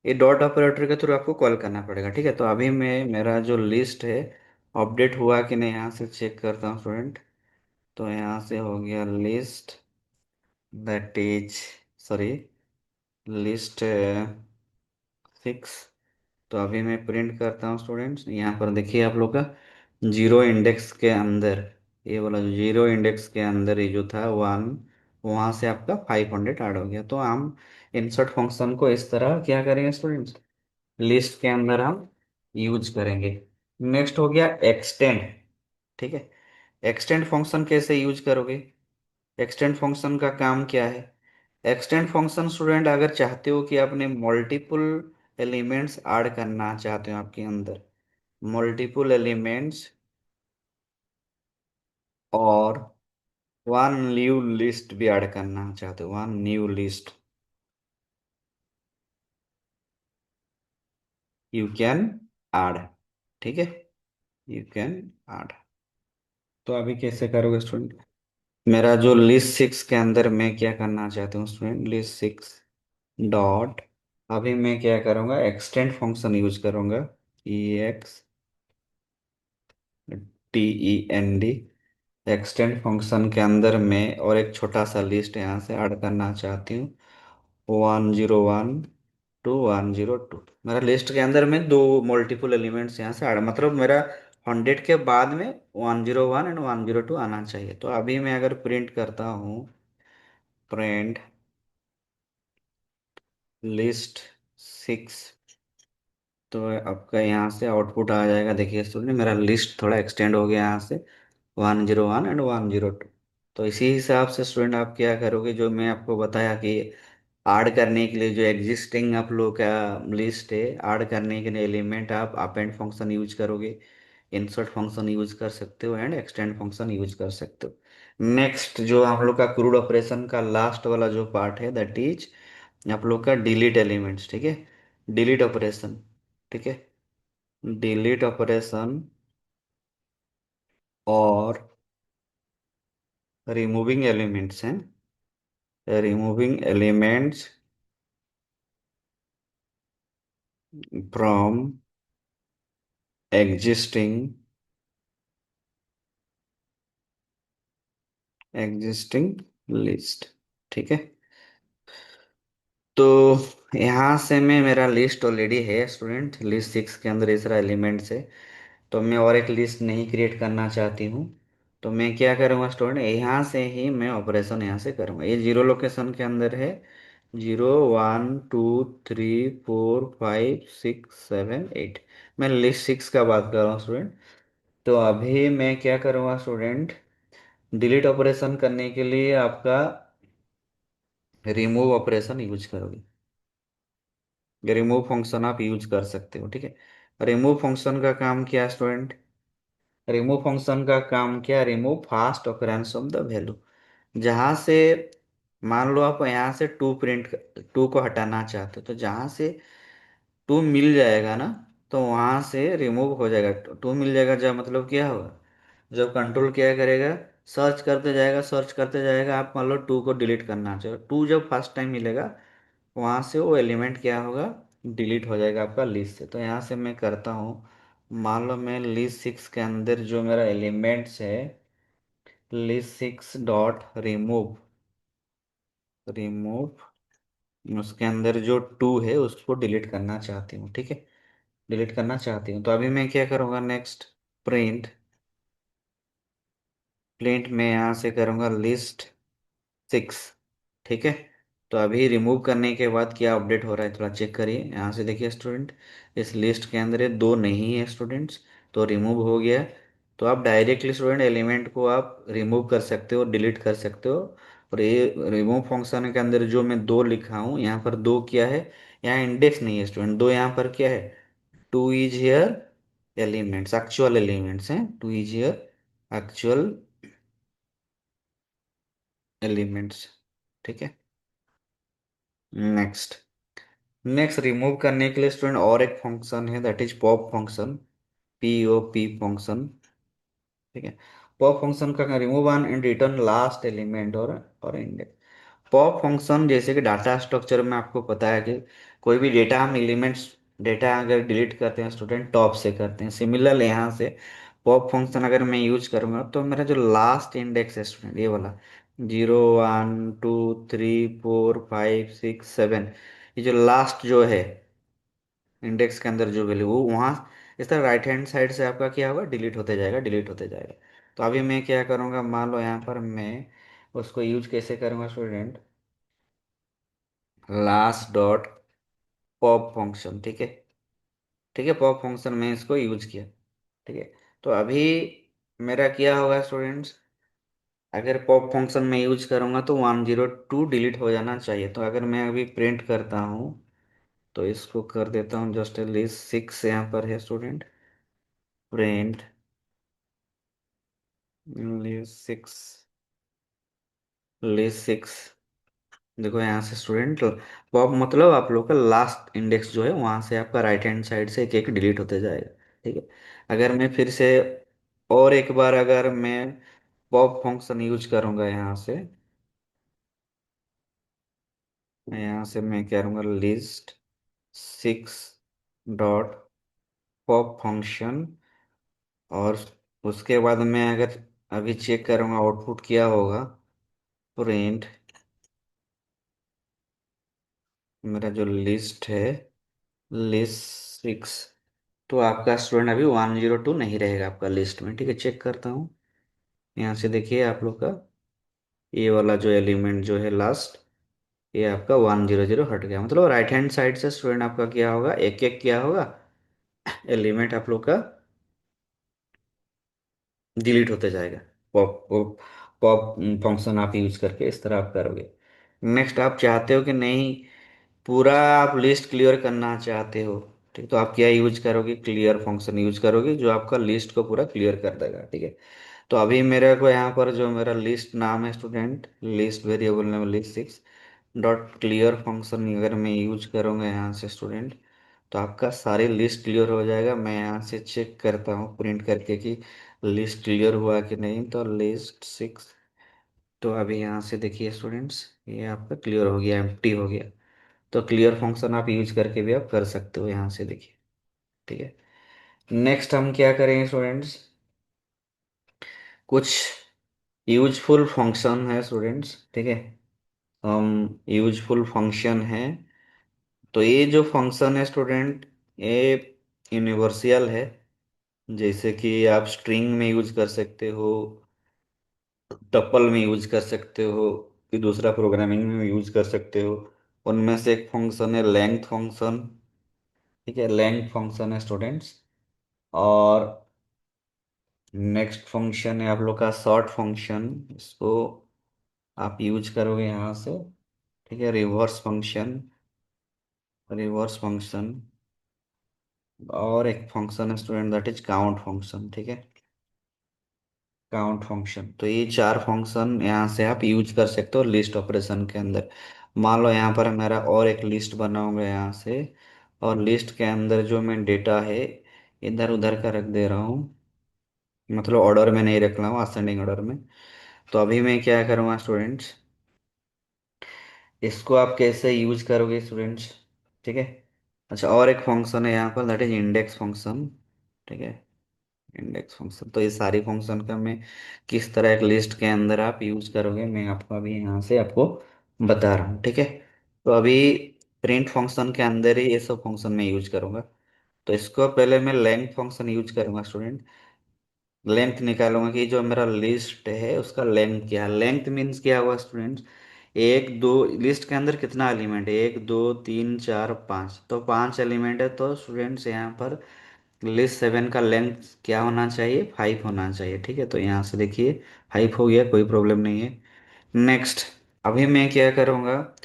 ये डॉट ऑपरेटर के थ्रू आपको कॉल करना पड़ेगा। ठीक है, तो अभी मैं मेरा जो लिस्ट है अपडेट हुआ कि नहीं यहाँ से चेक करता हूँ स्टूडेंट। तो यहाँ से हो गया list, that is, sorry, list 6, तो अभी मैं प्रिंट करता हूँ स्टूडेंट्स, यहाँ पर देखिए आप लोग का जीरो इंडेक्स के अंदर, ये वाला जो जीरो इंडेक्स के अंदर ये जो था वन, वहाँ से आपका 500 ऐड हो गया। तो हम इंसर्ट फंक्शन को इस तरह क्या करेंगे स्टूडेंट्स, लिस्ट के अंदर हम यूज करेंगे। नेक्स्ट हो गया एक्सटेंड। ठीक है, एक्सटेंड फंक्शन कैसे यूज करोगे? एक्सटेंड फंक्शन का काम क्या है? एक्सटेंड फंक्शन स्टूडेंट अगर चाहते हो कि आपने मल्टीपल एलिमेंट्स ऐड करना चाहते हो आपके अंदर, मल्टीपल एलिमेंट्स और वन न्यू लिस्ट भी ऐड करना चाहते हो, one new list, you can add. ठीक है, यू कैन ऐड। तो अभी कैसे करोगे स्टूडेंट? मेरा जो लिस्ट सिक्स के अंदर मैं क्या करना चाहता हूँ स्टूडेंट, लिस्ट सिक्स डॉट, अभी मैं क्या करूँगा, एक्सटेंड फंक्शन यूज करूँगा, E X T E N D. Extend function के अंदर मैं और एक छोटा सा लिस्ट यहाँ से ऐड करना चाहती हूँ, 101 टू 102। मेरा लिस्ट के अंदर में दो मल्टीपल एलिमेंट्स यहाँ से ऐड, मतलब मेरा 100 के बाद में 101 एंड 102 आना चाहिए। तो अभी मैं अगर प्रिंट करता हूँ, प्रिंट लिस्ट सिक्स, तो आपका यहाँ से आउटपुट आ जाएगा। देखिए स्टूडेंट, मेरा लिस्ट थोड़ा एक्सटेंड हो गया यहाँ से 101 एंड 102। तो इसी हिसाब से स्टूडेंट आप क्या करोगे, जो मैं आपको बताया कि ऐड करने के लिए जो एग्जिस्टिंग आप लोग का लिस्ट है, ऐड करने के लिए एलिमेंट आप अपेंड फंक्शन यूज करोगे, इंसर्ट फंक्शन यूज कर सकते हो एंड एक्सटेंड फंक्शन यूज कर सकते हो। नेक्स्ट जो आप लोग का क्रूड ऑपरेशन का लास्ट वाला जो पार्ट है, दैट इज आप लोग का डिलीट एलिमेंट्स। ठीक है, डिलीट ऑपरेशन। ठीक है, डिलीट ऑपरेशन और रिमूविंग एलिमेंट्स हैं, removing elements from existing existing list. ठीक है, तो यहाँ से मैं, मेरा लिस्ट ऑलरेडी है स्टूडेंट, लिस्ट सिक्स के अंदर इस तरह एलिमेंट्स है, तो मैं और एक लिस्ट नहीं क्रिएट करना चाहती हूँ। तो मैं क्या करूँगा स्टूडेंट, यहाँ से ही मैं ऑपरेशन यहाँ से करूँगा। ये जीरो लोकेशन के अंदर है, 0 1 2 3 4 5 6 7 8, मैं लिस्ट सिक्स का बात कर रहा हूँ स्टूडेंट। तो अभी मैं क्या करूँगा स्टूडेंट, डिलीट ऑपरेशन करने के लिए आपका रिमूव ऑपरेशन यूज करोगे, रिमूव फंक्शन आप यूज कर सकते हो। ठीक है, रिमूव फंक्शन का काम क्या है स्टूडेंट, रिमूव फंक्शन का काम क्या, remove fast occurrence of the value. जहां से, मान लो आप यहाँ से टू प्रिंट, टू को हटाना चाहते हो, तो जहां से टू मिल जाएगा ना, तो वहां से रिमूव हो जाएगा। टू मिल जाएगा जब मतलब क्या होगा, जब कंट्रोल क्या करेगा, सर्च करते जाएगा, सर्च करते जाएगा, आप मान लो टू को डिलीट करना चाहो, टू जब फर्स्ट टाइम मिलेगा, वहां से वो एलिमेंट क्या होगा, डिलीट हो जाएगा आपका लिस्ट से। तो यहाँ से मैं करता हूँ, मान लो मैं लिस्ट सिक्स के अंदर जो मेरा एलिमेंट्स है, list six dot remove, remove उसके अंदर जो टू है उसको डिलीट करना चाहती हूँ। ठीक है, डिलीट करना चाहती हूँ। तो अभी मैं क्या करूँगा नेक्स्ट, प्रिंट, प्रिंट में यहाँ से करूँगा लिस्ट सिक्स। ठीक है, तो अभी रिमूव करने के बाद क्या अपडेट हो रहा है थोड़ा चेक करिए। यहाँ से देखिए स्टूडेंट, इस लिस्ट के अंदर ये दो नहीं है स्टूडेंट्स, तो रिमूव हो गया। तो आप डायरेक्टली स्टूडेंट एलिमेंट को आप रिमूव कर सकते हो, डिलीट कर सकते हो। और ये रिमूव फंक्शन के अंदर जो मैं दो लिखा हूँ, यहाँ पर दो क्या है, यहाँ इंडेक्स नहीं है स्टूडेंट, दो यहाँ पर क्या है, two is here elements, actual elements हैं, two is here actual elements. ठीक है, नेक्स्ट, नेक्स्ट रिमूव करने के लिए स्टूडेंट और एक फंक्शन है, that is pop function, P O P function. ठीक है, पॉप फंक्शन का remove one and return last element और इंडेक्स। पॉप फंक्शन जैसे कि डाटा स्ट्रक्चर में आपको पता है कि कोई भी डेटा हम एलिमेंट्स, डेटा अगर डिलीट करते हैं स्टूडेंट, टॉप से करते हैं। सिमिलर यहाँ से पॉप फंक्शन अगर मैं यूज करूँगा, तो मेरा जो लास्ट इंडेक्स है स्टूडेंट, ये वाला 0 1 2 3 4 5 6 7, ये जो लास्ट जो है, इंडेक्स के अंदर जो वैल्यू वो वहाँ इस तरह राइट हैंड साइड से आपका क्या होगा, डिलीट होते जाएगा, डिलीट होते जाएगा। तो अभी मैं क्या करूँगा, मान लो यहाँ पर मैं उसको यूज कैसे करूँगा student, last dot pop function, ठीक है। ठीक है, पॉप फंक्शन में इसको यूज किया, ठीक है। तो अभी मेरा क्या होगा स्टूडेंट्स, अगर पॉप फंक्शन में यूज करूँगा तो 102 डिलीट हो जाना चाहिए। तो अगर मैं अभी प्रिंट करता हूँ, तो इसको कर देता हूँ जस्ट लिस्ट 6 यहाँ पर है स्टूडेंट, प्रिंट लिस्ट 6, लिस्ट 6। देखो यहाँ से स्टूडेंट, पॉप मतलब आप लोग का लास्ट इंडेक्स जो है वहां से आपका राइट हैंड साइड से एक एक डिलीट होते जाएगा, ठीक है। अगर मैं फिर से और एक बार अगर मैं पॉप फंक्शन यूज करूंगा यहाँ से, यहाँ से मैं क्या करूँगा, लिस्ट 6 डॉट पॉप फंक्शन, और उसके बाद मैं अगर अभी चेक करूँगा आउटपुट क्या होगा, प्रिंट मेरा जो लिस्ट है, लिस्ट 6। तो आपका स्टूडेंट अभी 102 नहीं रहेगा आपका लिस्ट में, ठीक है। चेक करता हूँ, यहाँ से देखिए आप लोग का ये वाला जो एलिमेंट जो है लास्ट, ये आपका 100 हट गया। मतलब राइट हैंड साइड से स्टूडेंट आपका क्या होगा, एक एक क्या होगा, एलिमेंट आप लोग का डिलीट होते जाएगा। पॉप पॉप पॉप फंक्शन आप यूज करके इस तरह आप करोगे। नेक्स्ट आप चाहते हो कि नहीं, पूरा आप लिस्ट क्लियर करना चाहते हो, ठीक, तो आप क्या यूज करोगे, क्लियर फंक्शन यूज करोगे जो आपका लिस्ट को पूरा क्लियर कर देगा, ठीक है। तो अभी मेरे को यहाँ पर जो मेरा लिस्ट नाम है student, list variable name list 6 dot clear function अगर मैं यूज करूँगा यहाँ से स्टूडेंट, तो आपका सारी लिस्ट क्लियर हो जाएगा। मैं यहाँ से चेक करता हूँ प्रिंट करके कि लिस्ट क्लियर हुआ कि नहीं, तो लिस्ट 6। तो अभी यहाँ से देखिए स्टूडेंट्स, ये आपका क्लियर हो गया, एम्प्टी हो गया। तो क्लियर फंक्शन आप यूज करके भी आप कर सकते हो, यहाँ से देखिए, ठीक है। नेक्स्ट हम क्या करेंगे स्टूडेंट्स, कुछ यूजफुल फंक्शन है स्टूडेंट्स, ठीक है। हम यूजफुल फंक्शन है, तो ये जो फंक्शन है स्टूडेंट, ये यूनिवर्सल है। जैसे कि आप स्ट्रिंग में यूज कर सकते हो, टपल में यूज कर सकते हो, फिर दूसरा प्रोग्रामिंग में यूज कर सकते हो। उनमें से एक फंक्शन है लेंथ फंक्शन, ठीक है, लेंथ फंक्शन है स्टूडेंट्स। और नेक्स्ट फंक्शन है आप लोग का शॉर्ट फंक्शन, इसको आप यूज करोगे यहाँ से, ठीक है। रिवर्स फंक्शन, रिवर्स फंक्शन, और एक फंक्शन है student that is count function, ठीक है, काउंट फंक्शन। तो ये चार फंक्शन यहाँ से आप यूज कर सकते हो लिस्ट ऑपरेशन के अंदर। मान लो यहाँ पर मेरा और एक लिस्ट बनाऊंगा यहाँ से, और लिस्ट के अंदर जो मैं डेटा है इधर उधर का रख दे रहा हूँ, मतलब ऑर्डर में नहीं रख रहा हूँ, असेंडिंग ऑर्डर में। तो अभी मैं क्या करूँगा स्टूडेंट्स, इसको आप कैसे यूज करोगे स्टूडेंट्स, ठीक है। अच्छा, और एक फंक्शन है यहाँ पर दैट इज इंडेक्स फंक्शन, ठीक है, इंडेक्स फंक्शन। तो ये सारी फंक्शन का मैं किस तरह एक लिस्ट के अंदर आप यूज करोगे, मैं आपको अभी यहाँ से आपको बता रहा हूँ, ठीक है। तो अभी प्रिंट फंक्शन के अंदर ही ये सब फंक्शन मैं यूज करूंगा। तो इसको पहले मैं लेंथ फंक्शन यूज करूंगा स्टूडेंट। लेंथ निकालूंगा कि जो मेरा लिस्ट है उसका लेंथ क्या है। लेंथ मीन्स क्या हुआ स्टूडेंट, एक दो, लिस्ट के अंदर कितना एलिमेंट है, 1 2 3 4 5, तो 5 एलिमेंट है। तो स्टूडेंट्स यहाँ पर लिस्ट 7 का लेंथ क्या होना चाहिए, 5 होना चाहिए, ठीक है। तो यहाँ से देखिए 5 हो गया, कोई प्रॉब्लम नहीं है। नेक्स्ट, अभी मैं क्या करूँगा,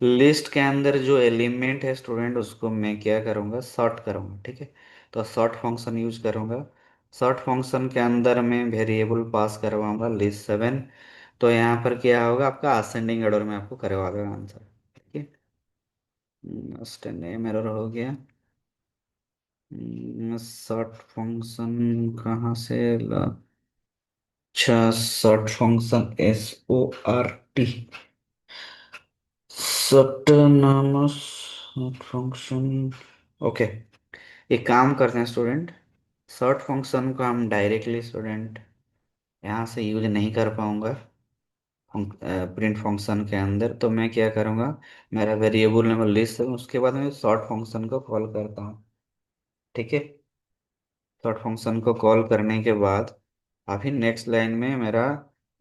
लिस्ट के अंदर जो एलिमेंट है स्टूडेंट उसको मैं क्या करूँगा, सॉर्ट करूँगा, ठीक है। तो सॉर्ट फंक्शन यूज करूँगा। सॉर्ट फंक्शन के अंदर मैं वेरिएबल पास करवाऊंगा लिस्ट 7। तो यहाँ पर क्या होगा, आपका असेंडिंग ऑर्डर में आपको करवा देगा आंसर, ठीक है। स्टैंड एरर हो गया। सॉर्ट फंक्शन कहाँ से ला, अच्छा, सॉर्ट फंक्शन SORT, सटनामस फंक्शन, ओके। एक काम करते हैं स्टूडेंट, सॉर्ट फंक्शन को हम डायरेक्टली स्टूडेंट यहाँ से यूज नहीं कर पाऊंगा। प्रिंट फंक्शन के अंदर। तो मैं क्या करूँगा, मेरा वेरिएबल नेम लिस्ट है, उसके बाद मैं सॉर्ट फंक्शन को कॉल करता हूँ। ठीक है, सॉर्ट फंक्शन को कॉल करने के बाद अभी नेक्स्ट लाइन में मेरा,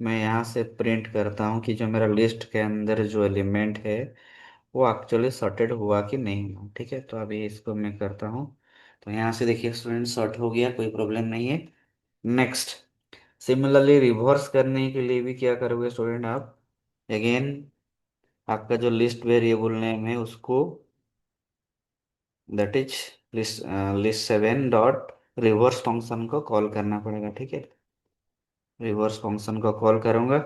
मैं यहाँ से प्रिंट करता हूँ कि जो मेरा लिस्ट के अंदर जो एलिमेंट है वो एक्चुअली सॉर्टेड हुआ कि नहीं हुआ। ठीक है, तो अभी इसको मैं करता हूँ। तो यहाँ से देखिए स्टूडेंट, सॉर्ट हो गया, कोई प्रॉब्लम नहीं है। नेक्स्ट, सिमिलरली रिवर्स करने के लिए भी क्या करोगे स्टूडेंट आप, अगेन आपका जो लिस्ट वेरिएबल नेम है उसको, that is list, list 7 dot reverse function को कॉल करना पड़ेगा। ठीक है, रिवर्स फंक्शन को कॉल करूंगा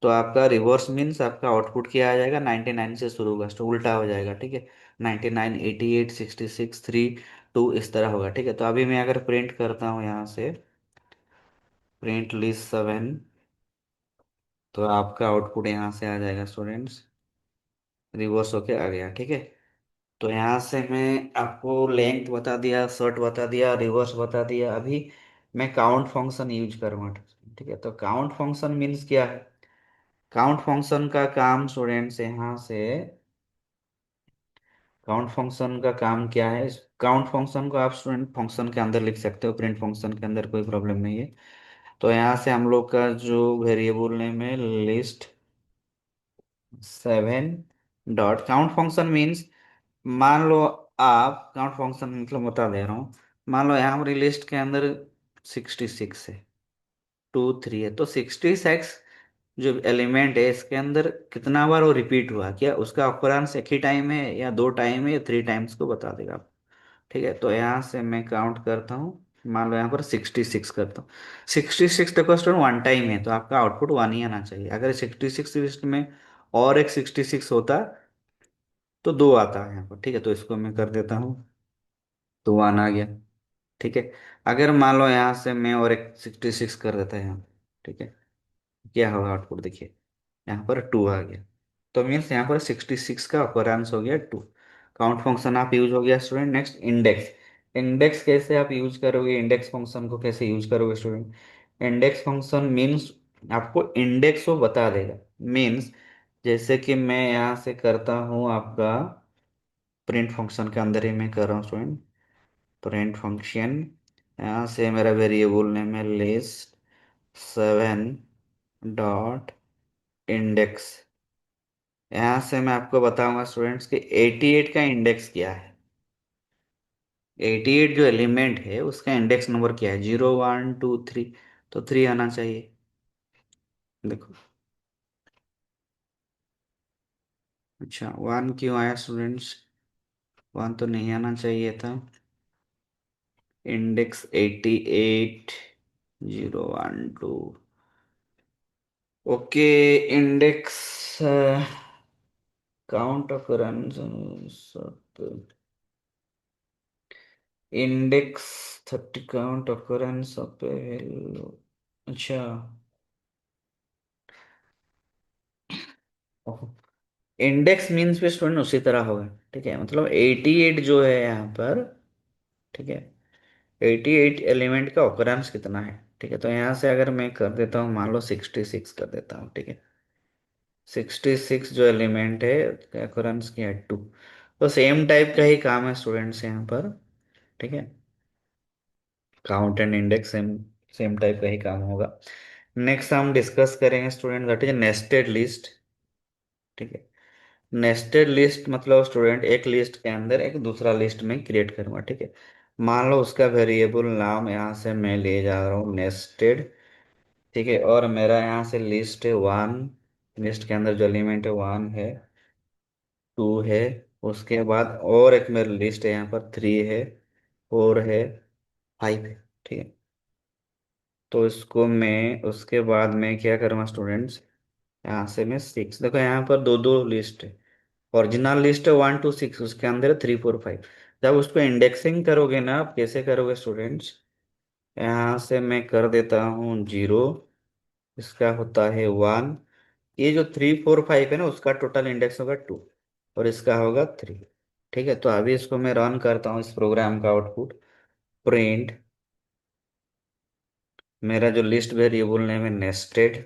तो आपका रिवर्स मीन्स आपका आउटपुट क्या आ जाएगा, 99 से शुरू होगा, तो उल्टा हो जाएगा। ठीक है, 99, 88, 66, 3, 2 इस तरह होगा। ठीक है, तो अभी मैं अगर प्रिंट करता हूँ यहाँ से, प्रिंट लिस्ट 7, तो आपका आउटपुट यहाँ से आ जाएगा स्टूडेंट्स, रिवर्स होके आ गया। ठीक है, तो यहाँ से मैं आपको लेंथ बता दिया, शॉर्ट बता दिया, रिवर्स बता दिया। अभी मैं काउंट फंक्शन यूज करूँगा। ठीक है, तो काउंट फंक्शन मीन्स क्या है, काउंट फंक्शन का काम स्टूडेंट्स यहाँ से, काउंट फंक्शन का काम क्या है, इस काउंट फंक्शन को आप स्टूडेंट फंक्शन के अंदर लिख सकते हो, प्रिंट फंक्शन के अंदर कोई प्रॉब्लम नहीं है। तो यहाँ से हम लोग का जो वेरिएबल नेम है list 7 dot count function means, मान लो, आप काउंट फंक्शन मतलब बता दे रहा हूँ, मान लो यहाँ हमारी लिस्ट के अंदर 66 है, 2 3 है, तो 66 जो एलिमेंट है इसके अंदर कितना बार वो रिपीट हुआ, क्या उसका ऑकरेंस एक ही टाइम है या 2 टाइम है या 3 टाइम्स को बता देगा आप। ठीक है, तो यहाँ से मैं काउंट करता हूँ, मान लो यहाँ पर 66 करता हूँ। 66 देखो स्टूडेंट 1 टाइम है, तो आपका आउटपुट 1 ही आना चाहिए। अगर 66 लिस्ट में और एक 66 होता तो 2 आता है यहाँ पर। ठीक है, तो इसको मैं कर देता हूँ, तो 1 आ गया। ठीक है, अगर मान लो यहाँ से मैं और एक 66 कर देता है यहाँ, ठीक है, क्या होगा आउटपुट देखिए, यहाँ पर 2 आ गया। तो मीन्स यहाँ पर 66 का अकरेंस हो गया 2। काउंट फंक्शन आप यूज हो गया स्टूडेंट। नेक्स्ट इंडेक्स, इंडेक्स कैसे आप यूज करोगे, इंडेक्स फंक्शन को कैसे यूज करोगे स्टूडेंट, इंडेक्स फंक्शन मीन्स आपको इंडेक्स वो बता देगा। मीन्स जैसे कि मैं यहाँ से करता हूँ आपका, प्रिंट फंक्शन के अंदर ही मैं कर रहा हूँ स्टूडेंट, प्रिंट फंक्शन, यहाँ से मेरा वेरिएबल नेम है लिस्ट 7 डॉट इंडेक्स। यहाँ से मैं आपको बताऊंगा स्टूडेंट्स कि 88 का इंडेक्स क्या है, 88 जो एलिमेंट है उसका इंडेक्स नंबर क्या है, 0 1 2 3, तो 3 आना चाहिए। देखो, अच्छा 1 क्यों आया स्टूडेंट्स, 1 तो नहीं आना चाहिए था। Index 88, 0 1 2, okay, index count occurrence, index 30 count occurrence of value. अच्छा, इंडेक्स मीन्स भी स्टूडेंट उसी तरह होगा। ठीक है, मतलब 88 जो है यहाँ पर, ठीक है, 88 एलिमेंट का ऑकरेंस कितना है। ठीक है, तो यहाँ से अगर मैं कर देता हूँ, मान लो 66 कर देता हूँ। ठीक है, 66 जो एलिमेंट है उसका ऑकरेंस क्या है, 2। तो सेम टाइप का ही काम है स्टूडेंट्स यहाँ पर। ठीक है, count and index same, same type का ही काम होगा। नेक्स्ट हम डिस्कस करेंगे student, that is nested list. ठीक है, नेस्टेड लिस्ट मतलब स्टूडेंट एक लिस्ट के अंदर एक दूसरा लिस्ट में क्रिएट करूंगा। ठीक है, मान लो उसका वेरिएबल नाम यहाँ से मैं ले जा रहा हूँ नेस्टेड। ठीक है, और मेरा यहाँ से लिस्ट है 1, लिस्ट के अंदर जो एलिमेंट है 1 है, 2 है, उसके बाद और एक मेरा लिस्ट है यहाँ पर 3 है, 4 है, 5 है। ठीक है, तो इसको मैं उसके बाद में क्या करूँगा स्टूडेंट्स, यहाँ से मैं 6, देखो यहाँ पर दो दो लिस्ट है, ओरिजिनल लिस्ट है 1 2 6, उसके अंदर है 3 4 5। जब उसको इंडेक्सिंग करोगे ना, आप कैसे करोगे स्टूडेंट्स, यहाँ से मैं कर देता हूँ 0, इसका होता है 1, ये जो 3 4 5 है ना उसका टोटल इंडेक्स होगा 2, और इसका होगा 3। ठीक है, तो अभी इसको मैं रन करता हूँ, इस प्रोग्राम का आउटपुट, प्रिंट, मेरा जो लिस्ट वेरिएबल नेम है नेस्टेड,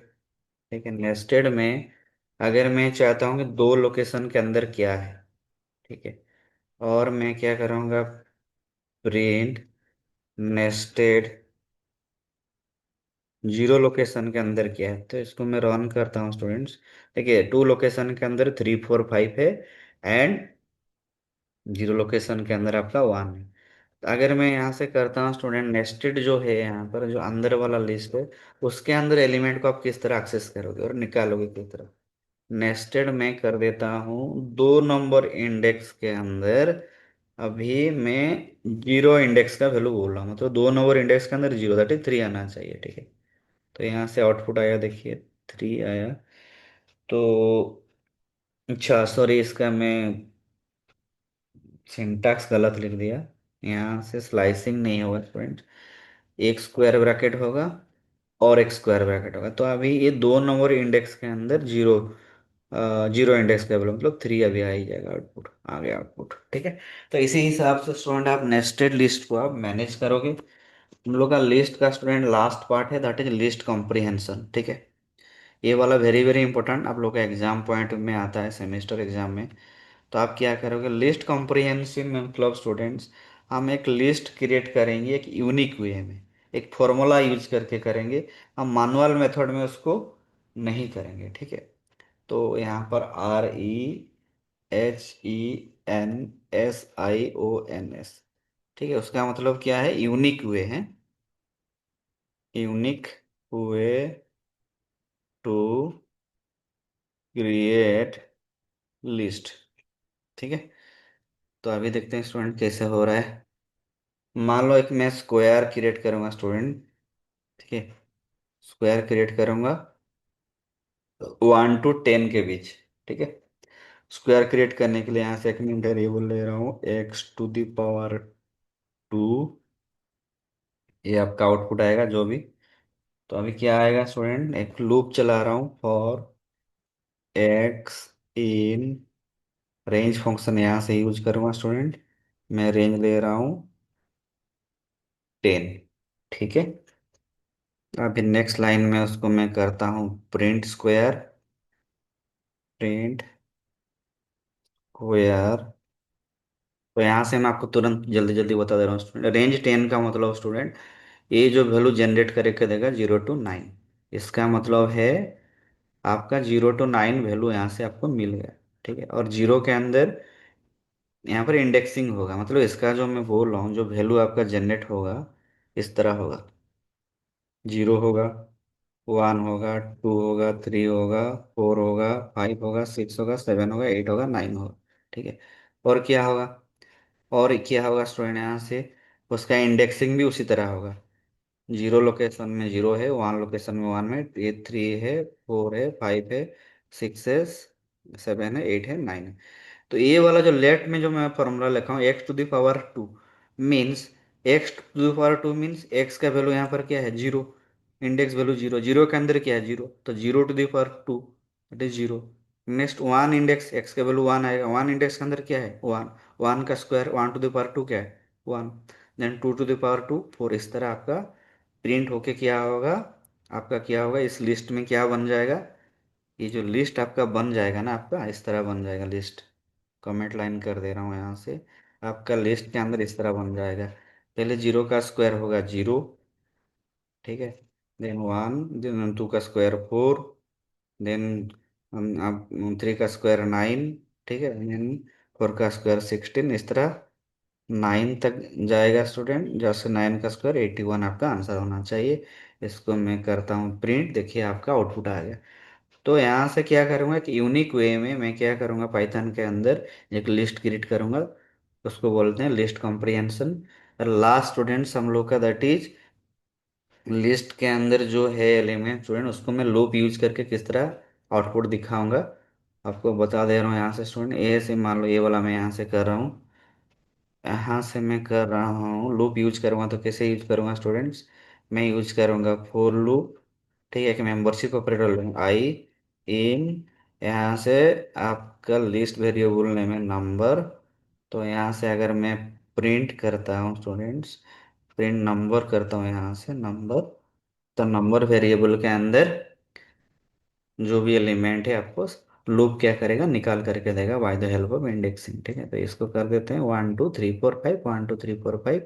ठीक है, नेस्टेड में अगर मैं चाहता हूँ कि दो लोकेशन के अंदर क्या है, ठीक है, और मैं क्या करूँगा, प्रिंट नेस्टेड जीरो लोकेशन के अंदर क्या है, तो इसको मैं रन करता हूँ स्टूडेंट्स। देखिए, टू लोकेशन के अंदर 3 4 5 है, एंड जीरो लोकेशन के अंदर आपका 1 है। तो अगर मैं यहाँ से करता हूँ स्टूडेंट, नेस्टेड जो है यहाँ पर जो अंदर वाला लिस्ट है, उसके अंदर एलिमेंट को आप किस तरह एक्सेस करोगे और निकालोगे किस तरह। नेस्टेड में कर देता हूँ 2 नंबर इंडेक्स के अंदर। अभी मैं जीरो इंडेक्स का वैल्यू बोल रहा हूँ, मतलब 2 नंबर इंडेक्स के अंदर जीरो, दैट इज 3 आना चाहिए, ठीक है। तो यहाँ से आउटपुट आया, देखिए 3 आया। तो अच्छा सॉरी, इसका मैं सिंटैक्स गलत लिख दिया। यहाँ से स्लाइसिंग नहीं होगा फ्रेंड, एक स्क्वायर ब्रैकेट होगा और एक स्क्वायर ब्रैकेट होगा। तो अभी ये 2 नंबर इंडेक्स के अंदर जीरो, जीरो इंडेक्स का मतलब 3 अभी आ ही जाएगा, आउटपुट आ गया आउटपुट, ठीक है। तो इसी हिसाब से स्टूडेंट आप नेस्टेड लिस्ट को आप मैनेज करोगे। हम लोग का लिस्ट का स्टूडेंट लास्ट पार्ट है, दैट इज लिस्ट कॉम्प्रिहेंशन, ठीक है। ये वाला वेरी वेरी इंपॉर्टेंट, आप लोग का एग्जाम पॉइंट में आता है सेमेस्टर एग्जाम में। तो आप क्या करोगे, लिस्ट कॉम्प्रिहेंसिव में मतलब स्टूडेंट्स हम एक लिस्ट क्रिएट करेंगे एक यूनिक वे में, एक फॉर्मूला यूज करके करेंगे। हम मैनुअल मेथड में उसको नहीं करेंगे, ठीक है। तो यहाँ पर REHENSIONS, ठीक है, उसका मतलब क्या है, यूनिक वे है, unique way to create list, ठीक है। तो अभी देखते हैं स्टूडेंट कैसे हो रहा है। मान लो एक मैं स्क्वायर क्रिएट करूंगा स्टूडेंट, ठीक है, स्क्वायर क्रिएट करूंगा 1 to 10 के बीच, ठीक है। स्क्वायर क्रिएट करने के लिए यहाँ से एक मैं वेरिएबल ले रहा हूँ x⁴, ये आपका आउटपुट आएगा जो भी। तो अभी क्या आएगा स्टूडेंट, एक लूप चला रहा हूँ for x in range function, यहाँ से यूज करूंगा स्टूडेंट। मैं रेंज ले रहा हूँ 10, ठीक है। अभी नेक्स्ट लाइन में उसको मैं करता हूँ प्रिंट स्क्वायर, प्रिंट स्क्वायर। तो यहाँ से मैं आपको तुरंत जल्दी जल्दी बता दे रहा हूँ स्टूडेंट, रेंज 10 का मतलब स्टूडेंट ये जो वैल्यू जनरेट करके देगा 0 to 9, इसका मतलब है आपका 0 to 9 वैल्यू यहाँ से आपको मिल गया, ठीक है। और जीरो के अंदर यहाँ पर इंडेक्सिंग होगा, मतलब इसका जो मैं बोल रहा हूँ जो वैल्यू आपका जनरेट होगा इस तरह होगा, 0 होगा, 1 होगा, 2 होगा, 3 होगा, 4 होगा, 5 होगा, 6 होगा, 7 होगा, 8 होगा, 9 होगा, ठीक है। और क्या होगा, और क्या होगा स्टूडेंट, यहाँ से उसका इंडेक्सिंग भी उसी तरह होगा, जीरो लोकेशन में जीरो है, 1 लोकेशन में 1 है, ये 3 है, 4 है, 5 है, 6 है, 7 है, 8 है, 9 है। तो ये वाला जो लेफ्ट में जो मैं फॉर्मूला लिखा हूँ x⁴ means, x⁴ means x का वैल्यू यहाँ पर क्या है, zero, index value zero, zero के अंदर क्या है, जीरो, तो 0 to the power 2 it is zero. Next 1 index, x का वैल्यू 1 आएगा, 1 इंडेक्स के अंदर क्या है, 1, 1 का स्क्वायर 1 to the power 2 क्या है, 1, देन 2 to the power 2 4, इस तरह आपका प्रिंट होके क्या होगा, आपका क्या होगा, इस लिस्ट में क्या बन जाएगा, ये जो लिस्ट आपका बन जाएगा ना, आपका इस तरह बन जाएगा लिस्ट। कमेंट लाइन कर दे रहा हूँ यहाँ से, आपका लिस्ट के अंदर इस तरह बन जाएगा। पहले जीरो का स्क्वायर होगा जीरो, ठीक है, देन 1, देन 2 का स्क्वायर 4, देन आप 3 का स्क्वायर 9, ठीक है, देन 4 का स्क्वायर 16, इस तरह 9 तक जाएगा स्टूडेंट, जैसे 9 का स्क्वायर 81 आपका आंसर होना चाहिए। इसको मैं करता हूँ प्रिंट, देखिए आपका आउटपुट आ गया। तो यहाँ से क्या करूँगा कि यूनिक वे में मैं क्या करूँगा, पाइथन के अंदर एक लिस्ट क्रिएट करूँगा, उसको बोलते हैं लिस्ट कॉम्प्रिहेंशन। और लास्ट स्टूडेंट्स हम लोग का दैट इज लिस्ट के अंदर जो है एलिमेंट स्टूडेंट, उसको मैं लूप यूज करके किस तरह आउटपुट दिखाऊंगा आपको बता दे रहा हूँ। यहाँ से स्टूडेंट ए से मान लो, ये वाला मैं यहाँ से कर रहा हूँ, यहाँ से मैं कर रहा हूँ लूप यूज करूँगा, तो कैसे यूज करूँगा स्टूडेंट्स, मैं यूज करूँगा फॉर लूप, ठीक है, कि मेंबरशिप ऑपरेटर लूँगा आई इन, यहाँ से आपका लिस्ट वेरिएबल नेम है नंबर। तो यहाँ से अगर मैं प्रिंट करता हूँ स्टूडेंट्स, प्रिंट नंबर करता हूँ यहाँ से नंबर, तो नंबर वेरिएबल के अंदर जो भी एलिमेंट है आपको लूप क्या करेगा, निकाल करके देगा by the help of indexing. ठीक है, तो इसको कर देते हैं 1 2 3 4 5, 1 2 3 4 5।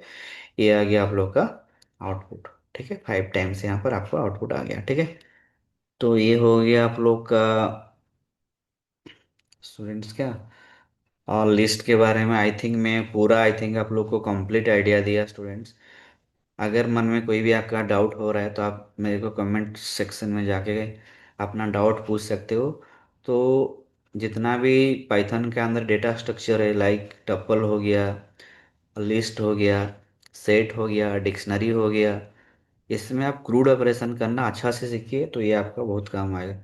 ये आ गया आप लोग का आउटपुट। ठीक है, 5 टाइम्स यहाँ पर आपको आउटपुट आ गया। ठीक है, तो ये हो गया आप लोग का स्टूडेंट्स क्या, और लिस्ट के बारे में आई थिंक मैं पूरा, आई थिंक आप लोग को कंप्लीट आइडिया दिया स्टूडेंट्स। अगर मन में कोई भी आपका डाउट हो रहा है तो आप मेरे को कमेंट सेक्शन में जाके अपना डाउट पूछ सकते हो। तो जितना भी पाइथन के अंदर डेटा स्ट्रक्चर है, लाइक टपल हो गया, लिस्ट हो गया, सेट हो गया, डिक्शनरी हो गया, इसमें आप क्रूड ऑपरेशन करना अच्छा से सीखिए तो ये आपका बहुत काम आएगा।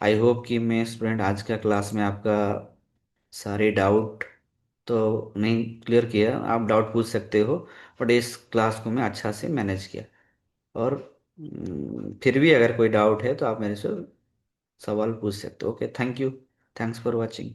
आई होप कि मैं स्टूडेंट आज का क्लास में आपका सारे डाउट तो नहीं क्लियर किया, आप डाउट पूछ सकते हो, बट इस क्लास को मैं अच्छा से मैनेज किया। और फिर भी अगर कोई डाउट है तो आप मेरे से सवाल पूछ सकते हो। Okay, thank you. Thanks for watching.